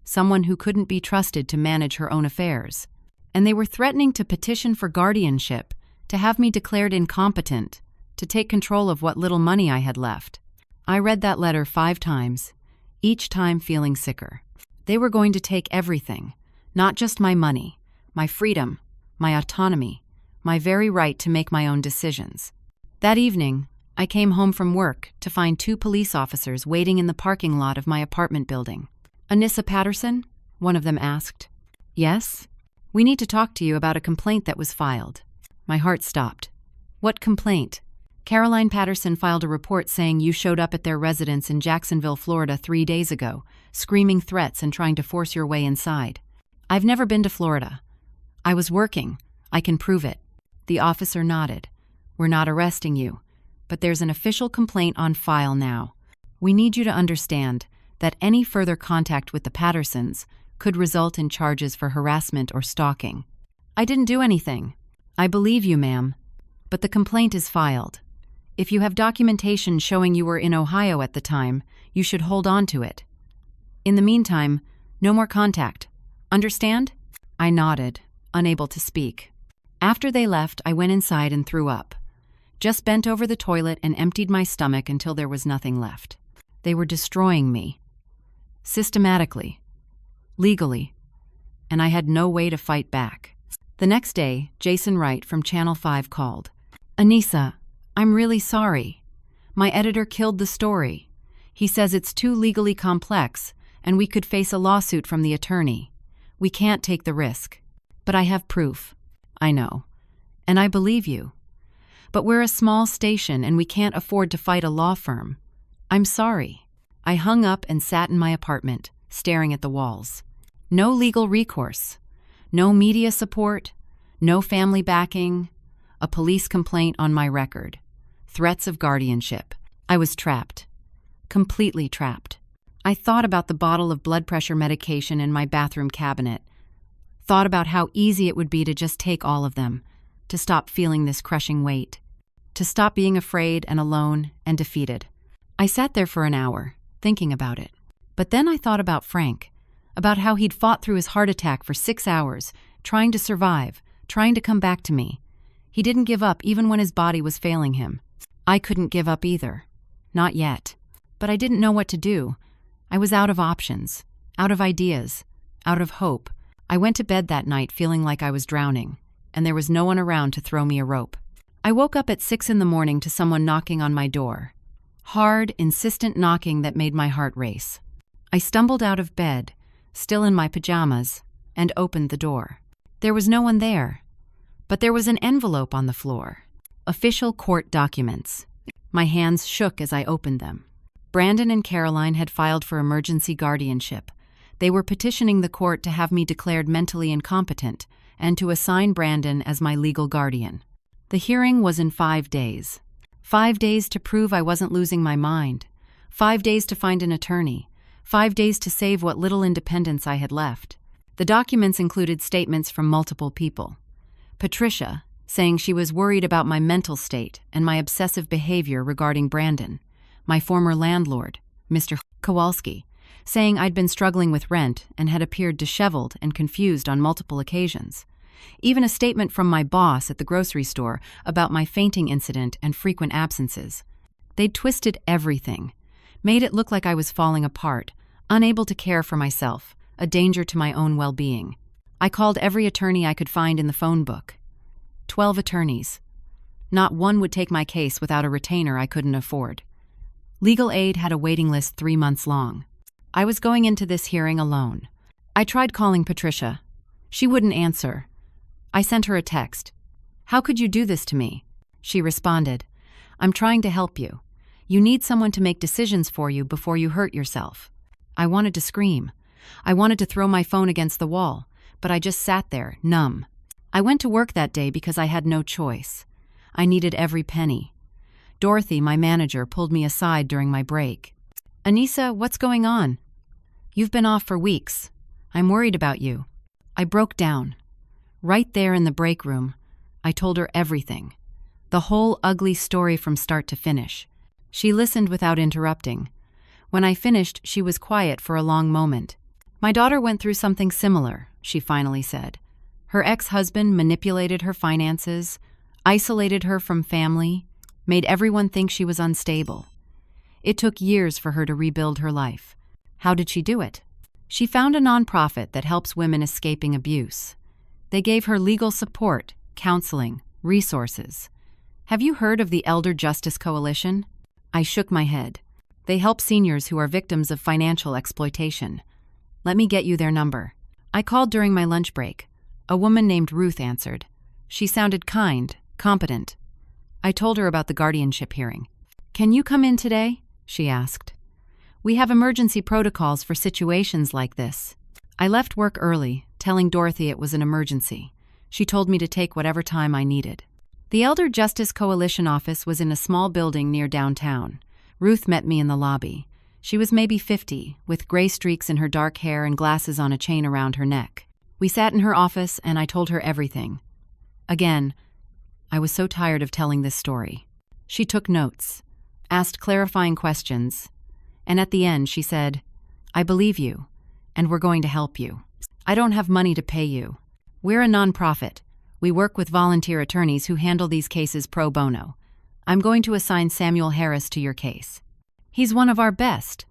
someone who couldn't be trusted to manage her own affairs. And they were threatening to petition for guardianship, to have me declared incompetent, to take control of what little money I had left. I read that letter 5 times, each time feeling sicker. They were going to take everything, not just my money, my freedom, my autonomy, my very right to make my own decisions. That evening, I came home from work to find 2 police officers waiting in the parking lot of my apartment building. "Anissa Patterson?" one of them asked. "Yes? We need to talk to you about a complaint that was filed." My heart stopped. "What complaint?" "Caroline Patterson filed a report saying you showed up at their residence in Jacksonville, Florida 3 days ago, screaming threats and trying to force your way inside." "I've never been to Florida. I was working. I can prove it." The officer nodded. "We're not arresting you, but there's an official complaint on file now. We need you to understand that any further contact with the Pattersons could result in charges for harassment or stalking." "I didn't do anything." "I believe you, ma'am, but the complaint is filed. If you have documentation showing you were in Ohio at the time, you should hold on to it. In the meantime, no more contact. Understand?" I nodded, unable to speak. After they left, I went inside and threw up. Just bent over the toilet and emptied my stomach until there was nothing left. They were destroying me. Systematically. Legally. And I had no way to fight back. The next day, Jason Wright from Channel 5 called. "Anissa, I'm really sorry. My editor killed the story. He says it's too legally complex, and we could face a lawsuit from the attorney. We can't take the risk. But I have proof." "I know. And I believe you. But we're a small station and we can't afford to fight a law firm. I'm sorry." I hung up and sat in my apartment, staring at the walls. No legal recourse. No media support. No family backing. A police complaint on my record. Threats of guardianship. I was trapped. Completely trapped. I thought about the bottle of blood pressure medication in my bathroom cabinet. Thought about how easy it would be to just take all of them, to stop feeling this crushing weight, to stop being afraid and alone and defeated. I sat there for an hour, thinking about it. But then I thought about Frank, about how he'd fought through his heart attack for 6 hours, trying to survive, trying to come back to me. He didn't give up even when his body was failing him. I couldn't give up either. Not yet. But I didn't know what to do. I was out of options, out of ideas, out of hope. I went to bed that night feeling like I was drowning, and there was no one around to throw me a rope. I woke up at 6 a.m. to someone knocking on my door. Hard, insistent knocking that made my heart race. I stumbled out of bed, still in my pajamas, and opened the door. There was no one there, but there was an envelope on the floor. Official court documents. My hands shook as I opened them. Brandon and Caroline had filed for emergency guardianship. They were petitioning the court to have me declared mentally incompetent and to assign Brandon as my legal guardian. The hearing was in 5 days. 5 days to prove I wasn't losing my mind. 5 days to find an attorney. 5 days to save what little independence I had left. The documents included statements from multiple people. Patricia, saying she was worried about my mental state and my obsessive behavior regarding Brandon. My former landlord, Mr. Kowalski, saying I'd been struggling with rent and had appeared disheveled and confused on multiple occasions. Even a statement from my boss at the grocery store about my fainting incident and frequent absences. They'd twisted everything, made it look like I was falling apart, unable to care for myself, a danger to my own well-being. I called every attorney I could find in the phone book. 12 attorneys. Not one would take my case without a retainer I couldn't afford. Legal aid had a waiting list 3 months long. I was going into this hearing alone. I tried calling Patricia. She wouldn't answer. I sent her a text. "How could you do this to me?" She responded, "I'm trying to help you. You need someone to make decisions for you before you hurt yourself. I wanted to scream. I wanted to throw my phone against the wall, but I just sat there, numb. I went to work that day because I had no choice. I needed every penny. Dorothy, my manager, pulled me aside during my break. "Anissa, what's going on? You've been off for weeks. I'm worried about you." I broke down. Right there in the break room, I told her everything. The whole ugly story from start to finish. She listened without interrupting. When I finished, she was quiet for a long moment. "My daughter went through something similar," she finally said. "Her ex-husband manipulated her finances, isolated her from family, made everyone think she was unstable. It took years for her to rebuild her life. How did she do it? She found a nonprofit that helps women escaping abuse. They gave her legal support, counseling, resources. Have you heard of the Elder Justice Coalition?" I shook my head. "They help seniors who are victims of financial exploitation. Let me get you their number." I called during my lunch break. A woman named Ruth answered. She sounded kind, competent. I told her about the guardianship hearing. "Can you come in today?" she asked. "We have emergency protocols for situations like this." I left work early, telling Dorothy it was an emergency. She told me to take whatever time I needed. The Elder Justice Coalition office was in a small building near downtown. Ruth met me in the lobby. She was maybe 50, with gray streaks in her dark hair and glasses on a chain around her neck. We sat in her office, and I told her everything. Again, I was so tired of telling this story. She took notes, asked clarifying questions, and at the end she said, "I believe you, and we're going to help you. I don't have money to pay you. We're a nonprofit. We work with volunteer attorneys who handle these cases pro bono. I'm going to assign Samuel Harris to your case. He's one of our best,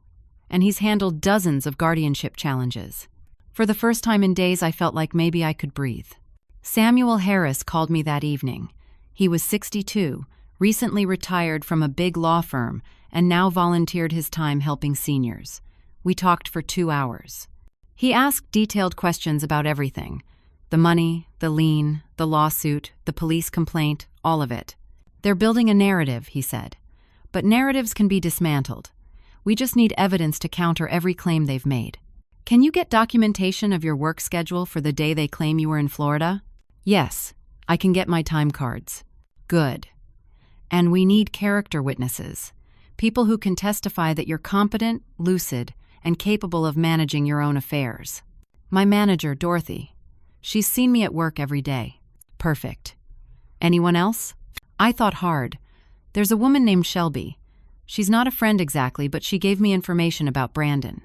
and he's handled dozens of guardianship challenges." For the first time in days, I felt like maybe I could breathe. Samuel Harris called me that evening. He was 62, recently retired from a big law firm, and now volunteered his time helping seniors. We talked for 2 hours. He asked detailed questions about everything: the money, the lien, the lawsuit, the police complaint, all of it. "They're building a narrative," he said. "But narratives can be dismantled. We just need evidence to counter every claim they've made." "Can you get documentation of your work schedule for the day they claim you were in Florida?" "Yes, I can get my time cards." "Good. And we need character witnesses, people who can testify that you're competent, lucid, and capable of managing your own affairs." "My manager, Dorothy. She's seen me at work every day." "Perfect. Anyone else?" I thought hard. "There's a woman named Shelby. She's not a friend exactly, but she gave me information about Brandon.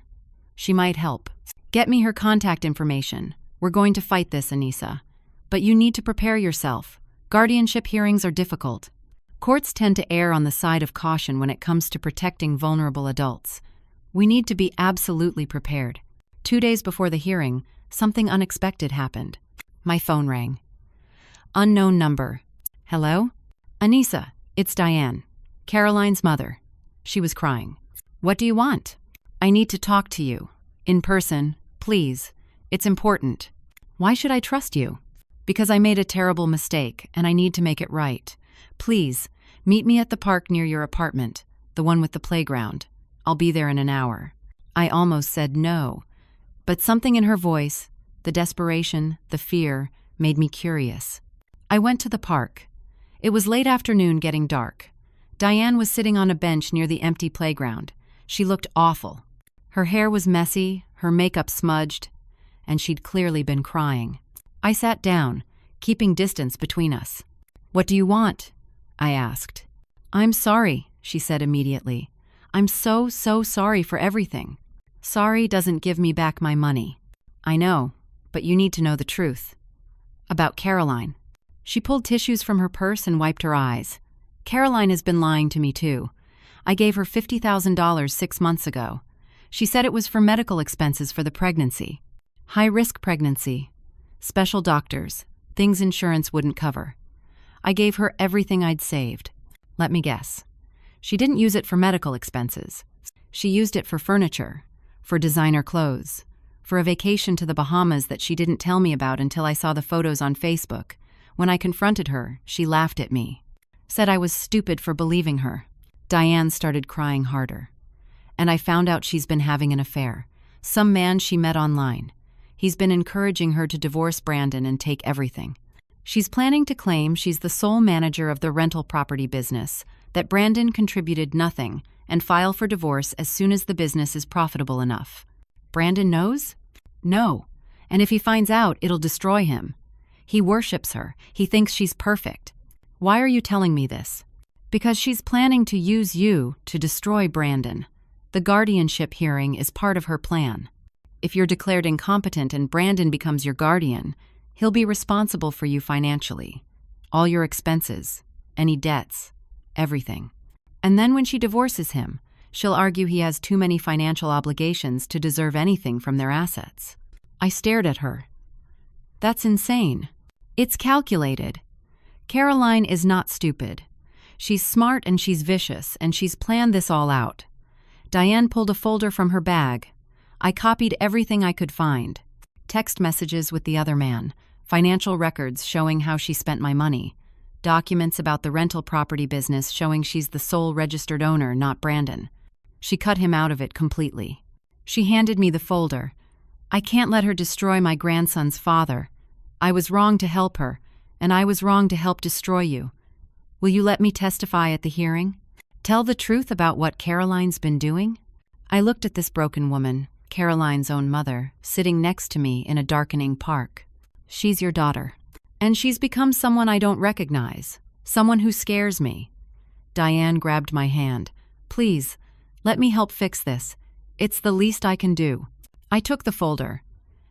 She might help." "Get me her contact information. We're going to fight this, Anissa. But you need to prepare yourself. Guardianship hearings are difficult. Courts tend to err on the side of caution when it comes to protecting vulnerable adults. We need to be absolutely prepared." 2 days before the hearing, something unexpected happened. My phone rang. Unknown number. "Hello? Anissa, it's Diane, Caroline's mother." She was crying. "What do you want?" "I need to talk to you. In person, please. It's important." "Why should I trust you?" "Because I made a terrible mistake, and I need to make it right. Please, meet me at the park near your apartment, the one with the playground. I'll be there in an hour." I almost said no, but something in her voice, the desperation, the fear, made me curious. I went to the park. It was late afternoon, getting dark. Diane was sitting on a bench near the empty playground. She looked awful. Her hair was messy, her makeup smudged, and she'd clearly been crying. I sat down, keeping distance between us. "What do you want?" I asked. "I'm sorry," she said immediately. "I'm so sorry for everything." "Sorry doesn't give me back my money." "I know, but you need to know the truth." "About Caroline." She pulled tissues from her purse and wiped her eyes. "Caroline has been lying to me too. I gave her $50,000 6 months ago. She said it was for medical expenses for the pregnancy. High-risk pregnancy. Special doctors. Things insurance wouldn't cover. I gave her everything I'd saved. Let me guess. She didn't use it for medical expenses. She used it for furniture, for designer clothes, for a vacation to the Bahamas that she didn't tell me about until I saw the photos on Facebook. When I confronted her, she laughed at me. Said I was stupid for believing her. Diane started crying harder. And I found out she's been having an affair. Some man she met online. He's been encouraging her to divorce Brandon and take everything. She's planning to claim she's the sole manager of the rental property business, that Brandon contributed nothing, and file for divorce as soon as the business is profitable enough. Brandon knows? No. And if he finds out, it'll destroy him. He worships her. He thinks she's perfect. Why are you telling me this? Because she's planning to use you to destroy Brandon. The guardianship hearing is part of her plan. If you're declared incompetent and Brandon becomes your guardian, he'll be responsible for you financially. All your expenses, any debts, everything. And then when she divorces him, she'll argue he has too many financial obligations to deserve anything from their assets. I stared at her. That's insane. It's calculated. Caroline is not stupid. She's smart and she's vicious, and she's planned this all out. Diane pulled a folder from her bag. I copied everything I could find. Text messages with the other man, financial records showing how she spent my money, documents about the rental property business showing she's the sole registered owner, not Brandon. She cut him out of it completely. She handed me the folder. I can't let her destroy my grandson's father. I was wrong to help her, and I was wrong to help destroy you. Will you let me testify at the hearing? Tell the truth about what Caroline's been doing? I looked at this broken woman, Caroline's own mother, sitting next to me in a darkening park. She's your daughter. And she's become someone I don't recognize, someone who scares me. Diane grabbed my hand. Please, let me help fix this. It's the least I can do. I took the folder.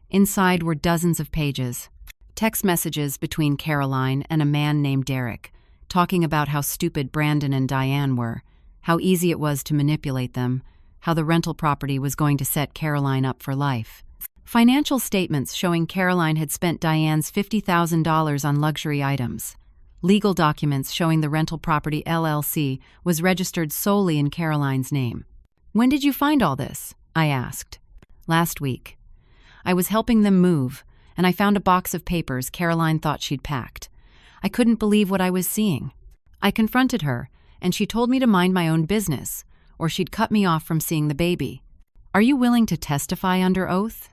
Inside were dozens of pages. Text messages between Caroline and a man named Derek, talking about how stupid Brandon and Diane were, how easy it was to manipulate them, how the rental property was going to set Caroline up for life. Financial statements showing Caroline had spent Diane's $50,000 on luxury items. Legal documents showing the rental property LLC was registered solely in Caroline's name. When did you find all this? I asked. Last week. I was helping them move, and I found a box of papers Caroline thought she'd packed. I couldn't believe what I was seeing. I confronted her, and she told me to mind my own business, or she'd cut me off from seeing the baby. Are you willing to testify under oath?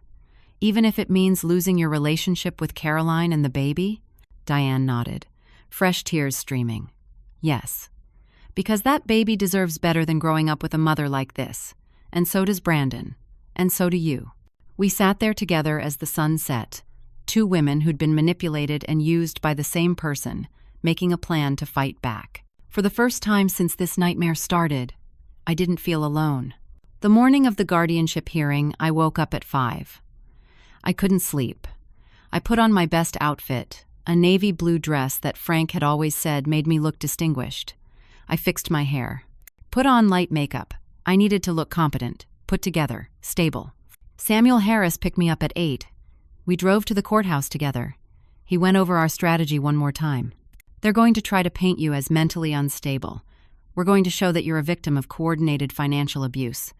Even if it means losing your relationship with Caroline and the baby? Diane nodded, fresh tears streaming. Yes. Because that baby deserves better than growing up with a mother like this. And so does Brandon. And so do you. We sat there together as the sun set. Two women who'd been manipulated and used by the same person, making a plan to fight back. For the first time since this nightmare started, I didn't feel alone. The morning of the guardianship hearing, I woke up at 5. I couldn't sleep. I put on my best outfit, a navy blue dress that Frank had always said made me look distinguished. I fixed my hair. Put on light makeup. I needed to look competent, put together, stable. Samuel Harris picked me up at 8. We drove to the courthouse together. He went over our strategy one more time. They're going to try to paint you as mentally unstable. We're going to show that you're a victim of coordinated financial abuse.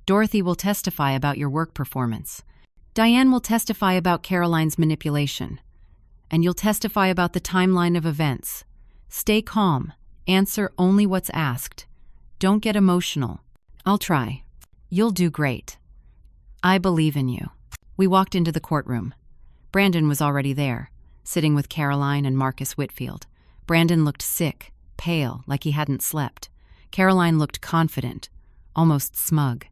Dorothy will testify about your work performance. Diane will testify about Caroline's manipulation. And you'll testify about the timeline of events. Stay calm. Answer only what's asked. Don't get emotional. I'll try. You'll do great. I believe in you. We walked into the courtroom. Brandon was already there, sitting with Caroline and Marcus Whitfield. Brandon looked sick, pale, like he hadn't slept. Caroline looked confident, almost smug.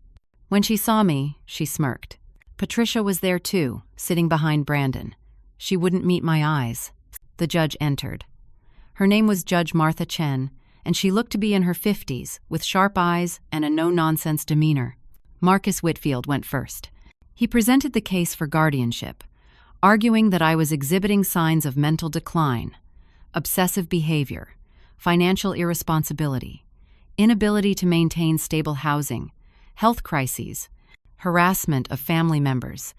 When she saw me, she smirked. Patricia was there too, sitting behind Brandon. She wouldn't meet my eyes. The judge entered. Her name was Judge Martha Chen, and she looked to be in her 50s, with sharp eyes and a no-nonsense demeanor. Marcus Whitfield went first. He presented the case for guardianship, arguing that I was exhibiting signs of mental decline, obsessive behavior, financial irresponsibility, inability to maintain stable housing, health crises, harassment of family members.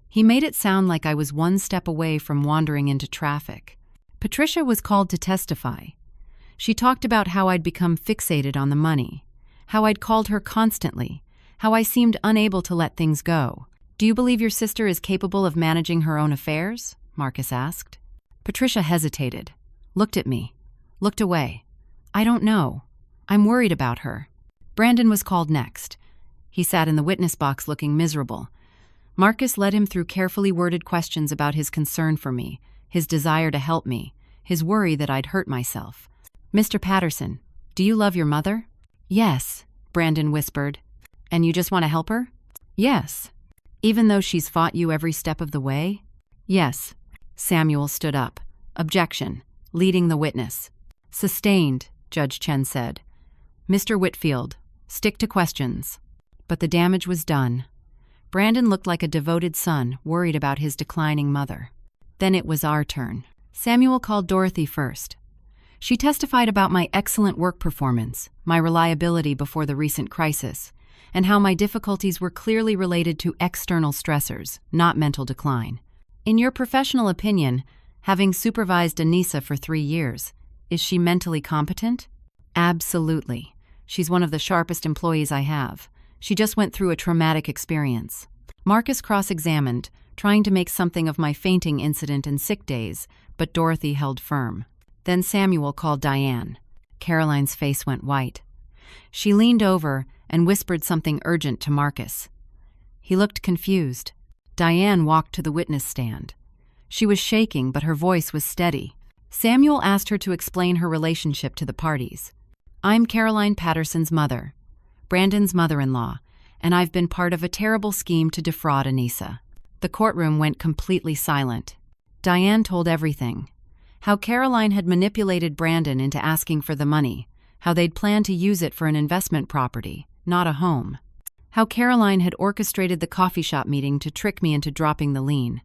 He made it sound like I was one step away from wandering into traffic. Patricia was called to testify. She talked about how I'd become fixated on the money, how I'd called her constantly, how I seemed unable to let things go. Do you believe your sister is capable of managing her own affairs? Marcus asked. Patricia hesitated, looked at me, looked away. I don't know. I'm worried about her. Brandon was called next. He sat in the witness box looking miserable. Marcus led him through carefully worded questions about his concern for me, his desire to help me, his worry that I'd hurt myself. Mr. Patterson, do you love your mother? Yes, Brandon whispered. And you just want to help her? Yes. Even though she's fought you every step of the way? Yes. Samuel stood up. Objection. Leading the witness. Sustained, Judge Chen said. Mr. Whitfield, stick to questions. But the damage was done. Brandon looked like a devoted son, worried about his declining mother. Then it was our turn. Samuel called Dorothy first. She testified about my excellent work performance, my reliability before the recent crisis, and how my difficulties were clearly related to external stressors, not mental decline. In your professional opinion, having supervised Anissa for 3 years, is she mentally competent? Absolutely. She's one of the sharpest employees I have. She just went through a traumatic experience. Marcus cross-examined, trying to make something of my fainting incident and sick days, but Dorothy held firm. Then Samuel called Diane. Caroline's face went white. She leaned over and whispered something urgent to Marcus. He looked confused. Diane walked to the witness stand. She was shaking, but her voice was steady. Samuel asked her to explain her relationship to the parties. I'm Caroline Patterson's mother, Brandon's mother-in-law, and I've been part of a terrible scheme to defraud Anissa. The courtroom went completely silent. Diane told everything. How Caroline had manipulated Brandon into asking for the money, how they'd planned to use it for an investment property, not a home. How Caroline had orchestrated the coffee shop meeting to trick me into dropping the lien.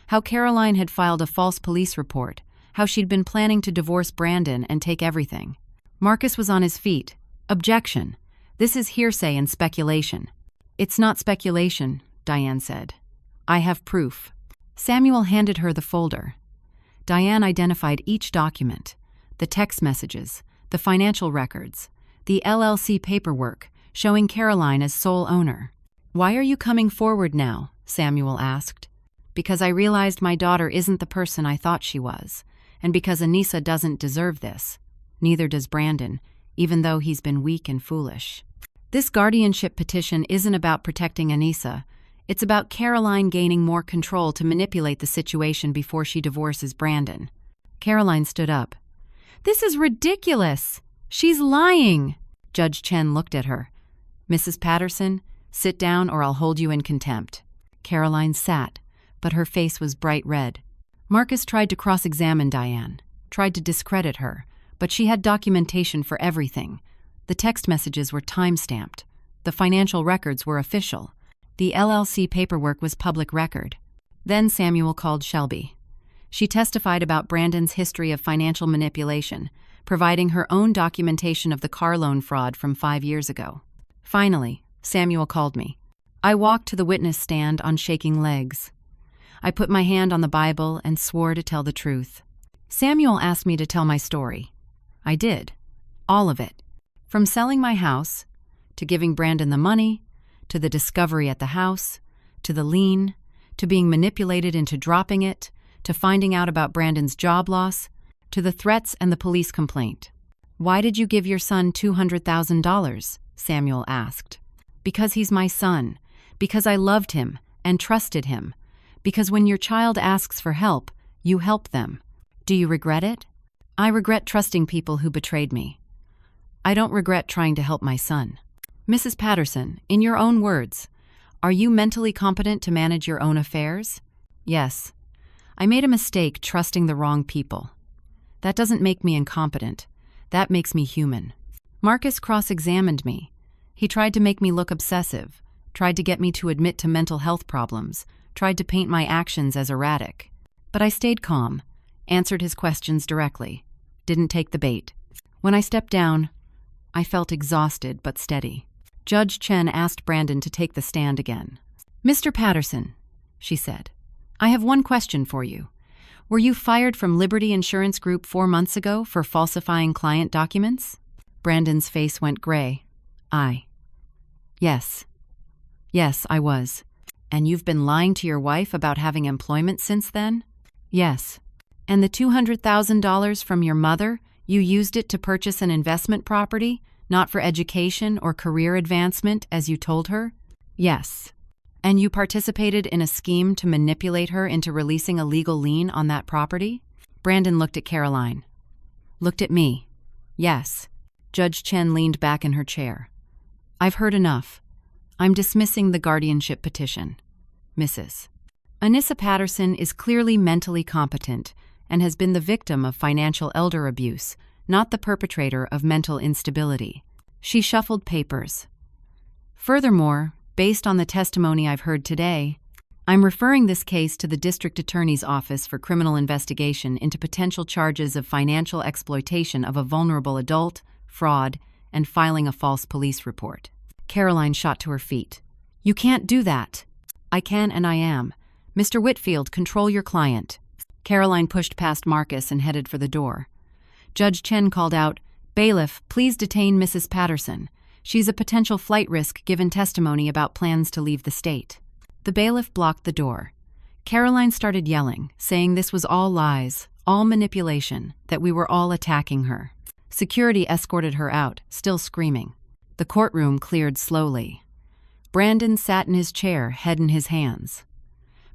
How Caroline had filed a false police report, how she'd been planning to divorce Brandon and take everything. Marcus was on his feet. Objection. This is hearsay and speculation. It's not speculation, Diane said. I have proof. Samuel handed her the folder. Diane identified each document, the text messages, the financial records, the LLC paperwork, showing Caroline as sole owner. Why are you coming forward now? Samuel asked. Because I realized my daughter isn't the person I thought she was, and because Anissa doesn't deserve this. Neither does Brandon, even though he's been weak and foolish. This guardianship petition isn't about protecting Anissa. It's about Caroline gaining more control to manipulate the situation before she divorces Brandon. Caroline stood up. This is ridiculous! She's lying! Judge Chen looked at her. Mrs. Patterson, sit down or I'll hold you in contempt. Caroline sat, but her face was bright red. Marcus tried to cross-examine Diane, tried to discredit her, but she had documentation for everything. The text messages were time-stamped. The financial records were official. The LLC paperwork was public record. Then Samuel called Shelby. She testified about Brandon's history of financial manipulation, providing her own documentation of the car loan fraud from 5 years ago. Finally, Samuel called me. I walked to the witness stand on shaking legs. I put my hand on the Bible and swore to tell the truth. Samuel asked me to tell my story. I did. All of it. From selling my house, to giving Brandon the money, to the discovery at the house, to the lien, to being manipulated into dropping it, to finding out about Brandon's job loss, to the threats and the police complaint. Why did you give your son $200,000? Samuel asked. Because he's my son. Because I loved him and trusted him. Because when your child asks for help, you help them. Do you regret it? I regret trusting people who betrayed me. I don't regret trying to help my son. Mrs. Patterson, in your own words, are you mentally competent to manage your own affairs? Yes. I made a mistake trusting the wrong people. That doesn't make me incompetent. That makes me human. Marcus cross-examined me. He tried to make me look obsessive, tried to get me to admit to mental health problems, tried to paint my actions as erratic. But I stayed calm, answered his questions directly, didn't take the bait. When I stepped down, I felt exhausted but steady. Judge Chen asked Brandon to take the stand again. Mr. Patterson, she said, I have one question for you. Were you fired from Liberty Insurance Group 4 months ago for falsifying client documents? Brandon's face went gray. Yes. Yes, I was. And you've been lying to your wife about having employment since then? Yes. And the $200,000 from your mother, you used it to purchase an investment property, Not for education or career advancement, as you told her? Yes. And you participated in a scheme to manipulate her into releasing a legal lien on that property? Brandon looked at Caroline. Looked at me. Yes. Judge Chen leaned back in her chair. I've heard enough. I'm dismissing the guardianship petition. Mrs. Anissa Patterson is clearly mentally competent and has been the victim of financial elder abuse, not the perpetrator of mental instability. She shuffled papers. Furthermore, based on the testimony I've heard today, I'm referring this case to the District Attorney's Office for Criminal Investigation into potential charges of financial exploitation of a vulnerable adult, fraud, and filing a false police report. Caroline shot to her feet. You can't do that. I can and I am. Mr. Whitfield, control your client. Caroline pushed past Marcus and headed for the door. Judge Chen called out, Bailiff, please detain Mrs. Patterson. She's a potential flight risk given testimony about plans to leave the state. The bailiff blocked the door. Caroline started yelling, saying this was all lies, all manipulation, that we were all attacking her. Security escorted her out, still screaming. The courtroom cleared slowly. Brandon sat in his chair, head in his hands.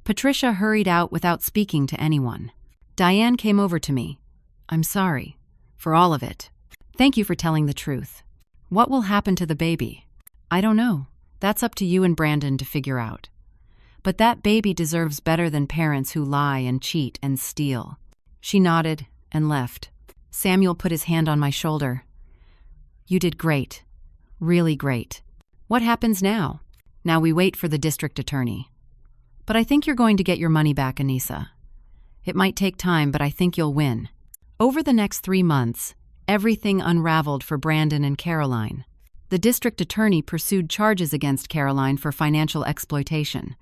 Patricia hurried out without speaking to anyone. Diane came over to me. I'm sorry. For all of it. Thank you for telling the truth. What will happen to the baby? I don't know. That's up to you and Brandon to figure out. But that baby deserves better than parents who lie and cheat and steal. She nodded and left. Samuel put his hand on my shoulder. You did great. Really great. What happens now? Now we wait for the district attorney. But I think you're going to get your money back, Anissa. It might take time, but I think you'll win. Over the next 3 months, everything unraveled for Brandon and Caroline. The district attorney pursued charges against Caroline for financial exploitation.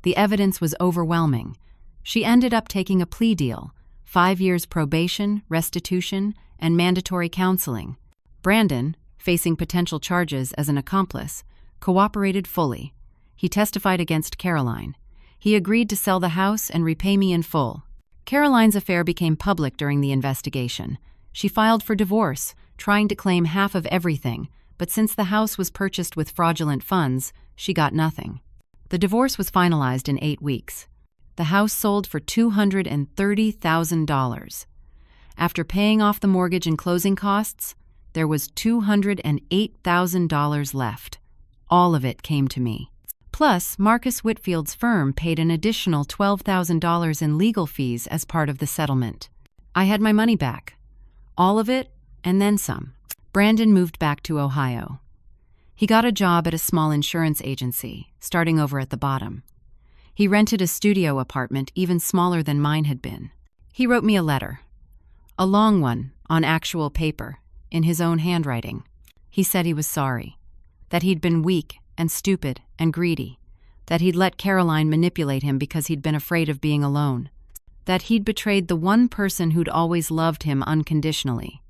The evidence was overwhelming. She ended up taking a plea deal, 5 years probation, restitution, and mandatory counseling. Brandon, facing potential charges as an accomplice, cooperated fully. He testified against Caroline. He agreed to sell the house and repay me in full. Caroline's affair became public during the investigation. She filed for divorce, trying to claim half of everything, but since the house was purchased with fraudulent funds, she got nothing. The divorce was finalized in 8 weeks. The house sold for $230,000. After paying off the mortgage and closing costs, there was $208,000 left. All of it came to me. Plus, Marcus Whitfield's firm paid an additional $12,000 in legal fees as part of the settlement. I had my money back. All of it, and then some. Brandon moved back to Ohio. He got a job at a small insurance agency, starting over at the bottom. He rented a studio apartment even smaller than mine had been. He wrote me a letter. A long one, on actual paper, in his own handwriting. He said he was sorry. That he'd been weak and stupid and greedy. That he'd let Caroline manipulate him because he'd been afraid of being alone. That he'd betrayed the one person who'd always loved him unconditionally.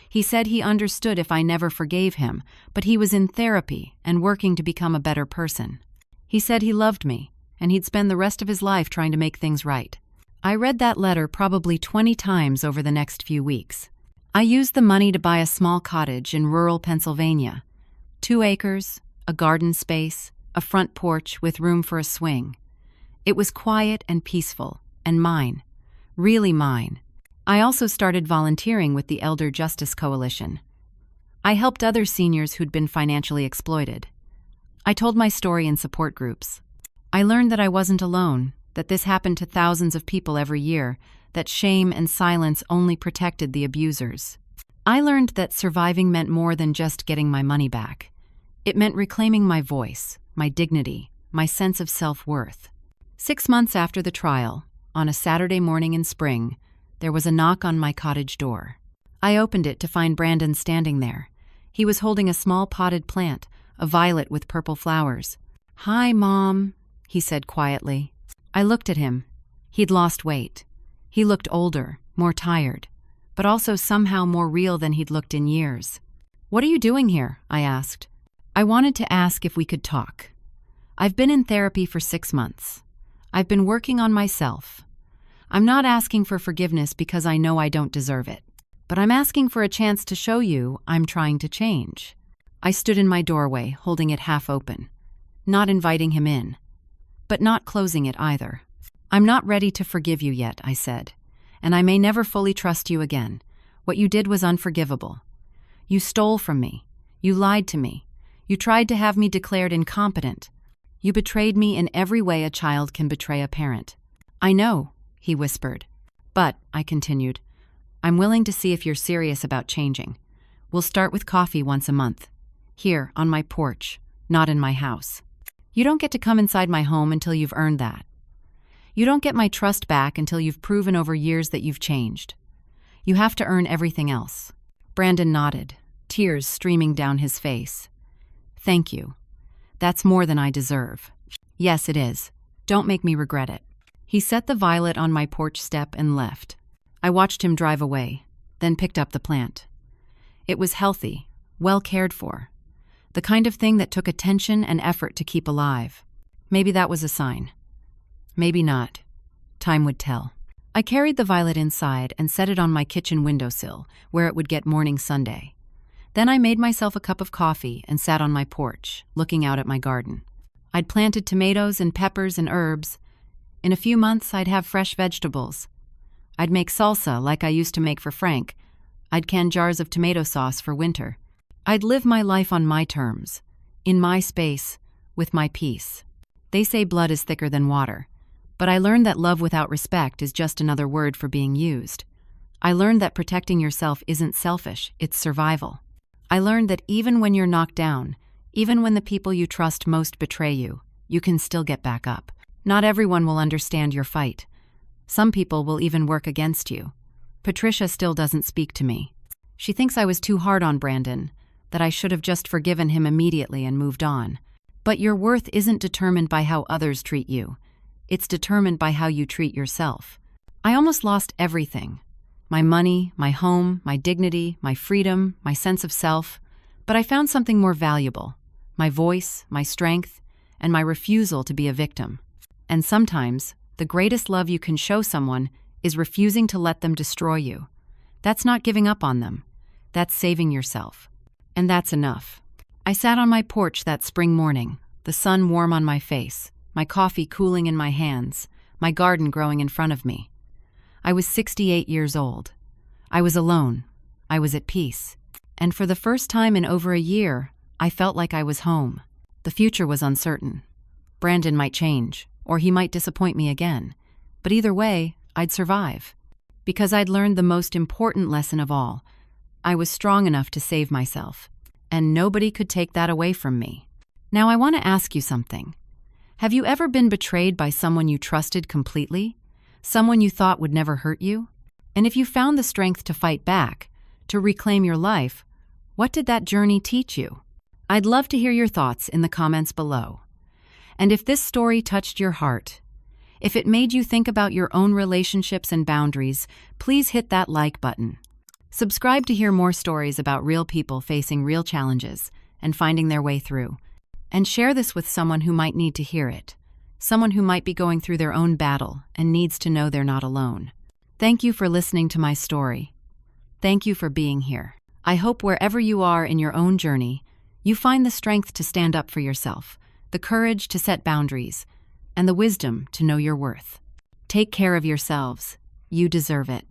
He said he understood if I never forgave him, but he was in therapy and working to become a better person. He said he loved me, and he'd spend the rest of his life trying to make things right. I read that letter probably 20 times over the next few weeks. I used the money to buy a small cottage in rural Pennsylvania. 2 acres, a garden space, a front porch with room for a swing. It was quiet and peaceful, and mine. Really mine. I also started volunteering with the Elder Justice Coalition. I helped other seniors who'd been financially exploited. I told my story in support groups. I learned that I wasn't alone, that this happened to thousands of people every year, that shame and silence only protected the abusers. I learned that surviving meant more than just getting my money back. It meant reclaiming my voice, my dignity, my sense of self-worth. 6 months after the trial, on a Saturday morning in spring, there was a knock on my cottage door. I opened it to find Brandon standing there. He was holding a small potted plant, a violet with purple flowers. "Hi, Mom," he said quietly. I looked at him. He'd lost weight. He looked older, more tired, but also somehow more real than he'd looked in years. "What are you doing here?" I asked. I wanted to ask if we could talk. I've been in therapy for 6 months. I've been working on myself. I'm not asking for forgiveness because I know I don't deserve it, but I'm asking for a chance to show you I'm trying to change. I stood in my doorway, holding it half open, not inviting him in, but not closing it either. "I'm not ready to forgive you yet," I said, "and I may never fully trust you again. What you did was unforgivable. You stole from me. You lied to me. You tried to have me declared incompetent. You betrayed me in every way a child can betray a parent." "I know," he whispered. "But," I continued, "I'm willing to see if you're serious about changing. We'll start with coffee once a month. Here, on my porch, not in my house. You don't get to come inside my home until you've earned that. You don't get my trust back until you've proven over years that you've changed. You have to earn everything else." Brandon nodded, tears streaming down his face. "Thank you. That's more than I deserve." "Yes, it is. Don't make me regret it." He set the violet on my porch step and left. I watched him drive away, then picked up the plant. It was healthy, well cared for. The kind of thing that took attention and effort to keep alive. Maybe that was a sign. Maybe not. Time would tell. I carried the violet inside and set it on my kitchen windowsill, where it would get morning sunday. Then I made myself a cup of coffee and sat on my porch, looking out at my garden. I'd planted tomatoes and peppers and herbs. In a few months, I'd have fresh vegetables. I'd make salsa like I used to make for Frank. I'd can jars of tomato sauce for winter. I'd live my life on my terms, in my space, with my peace. They say blood is thicker than water, but I learned that love without respect is just another word for being used. I learned that protecting yourself isn't selfish, it's survival. I learned that even when you're knocked down, even when the people you trust most betray you, you can still get back up. Not everyone will understand your fight. Some people will even work against you. Patricia still doesn't speak to me. She thinks I was too hard on Brandon, that I should have just forgiven him immediately and moved on. But your worth isn't determined by how others treat you. It's determined by how you treat yourself. I almost lost everything. My money, my home, my dignity, my freedom, my sense of self. But I found something more valuable. My voice, my strength, and my refusal to be a victim. And sometimes, the greatest love you can show someone is refusing to let them destroy you. That's not giving up on them. That's saving yourself. And that's enough. I sat on my porch that spring morning, the sun warm on my face, my coffee cooling in my hands, my garden growing in front of me. I was 68 years old. I was alone. I was at peace. And for the first time in over a year, I felt like I was home. The future was uncertain. Brandon might change, or he might disappoint me again. But either way, I'd survive. Because I'd learned the most important lesson of all. I was strong enough to save myself. And nobody could take that away from me. Now I want to ask you something. Have you ever been betrayed by someone you trusted completely? Someone you thought would never hurt you? And if you found the strength to fight back, to reclaim your life, what did that journey teach you? I'd love to hear your thoughts in the comments below. And if this story touched your heart, if it made you think about your own relationships and boundaries, please hit that like button. Subscribe to hear more stories about real people facing real challenges and finding their way through. And share this with someone who might need to hear it, someone who might be going through their own battle and needs to know they're not alone. Thank you for listening to my story. Thank you for being here. I hope wherever you are in your own journey, you find the strength to stand up for yourself, the courage to set boundaries, and the wisdom to know your worth. Take care of yourselves. You deserve it.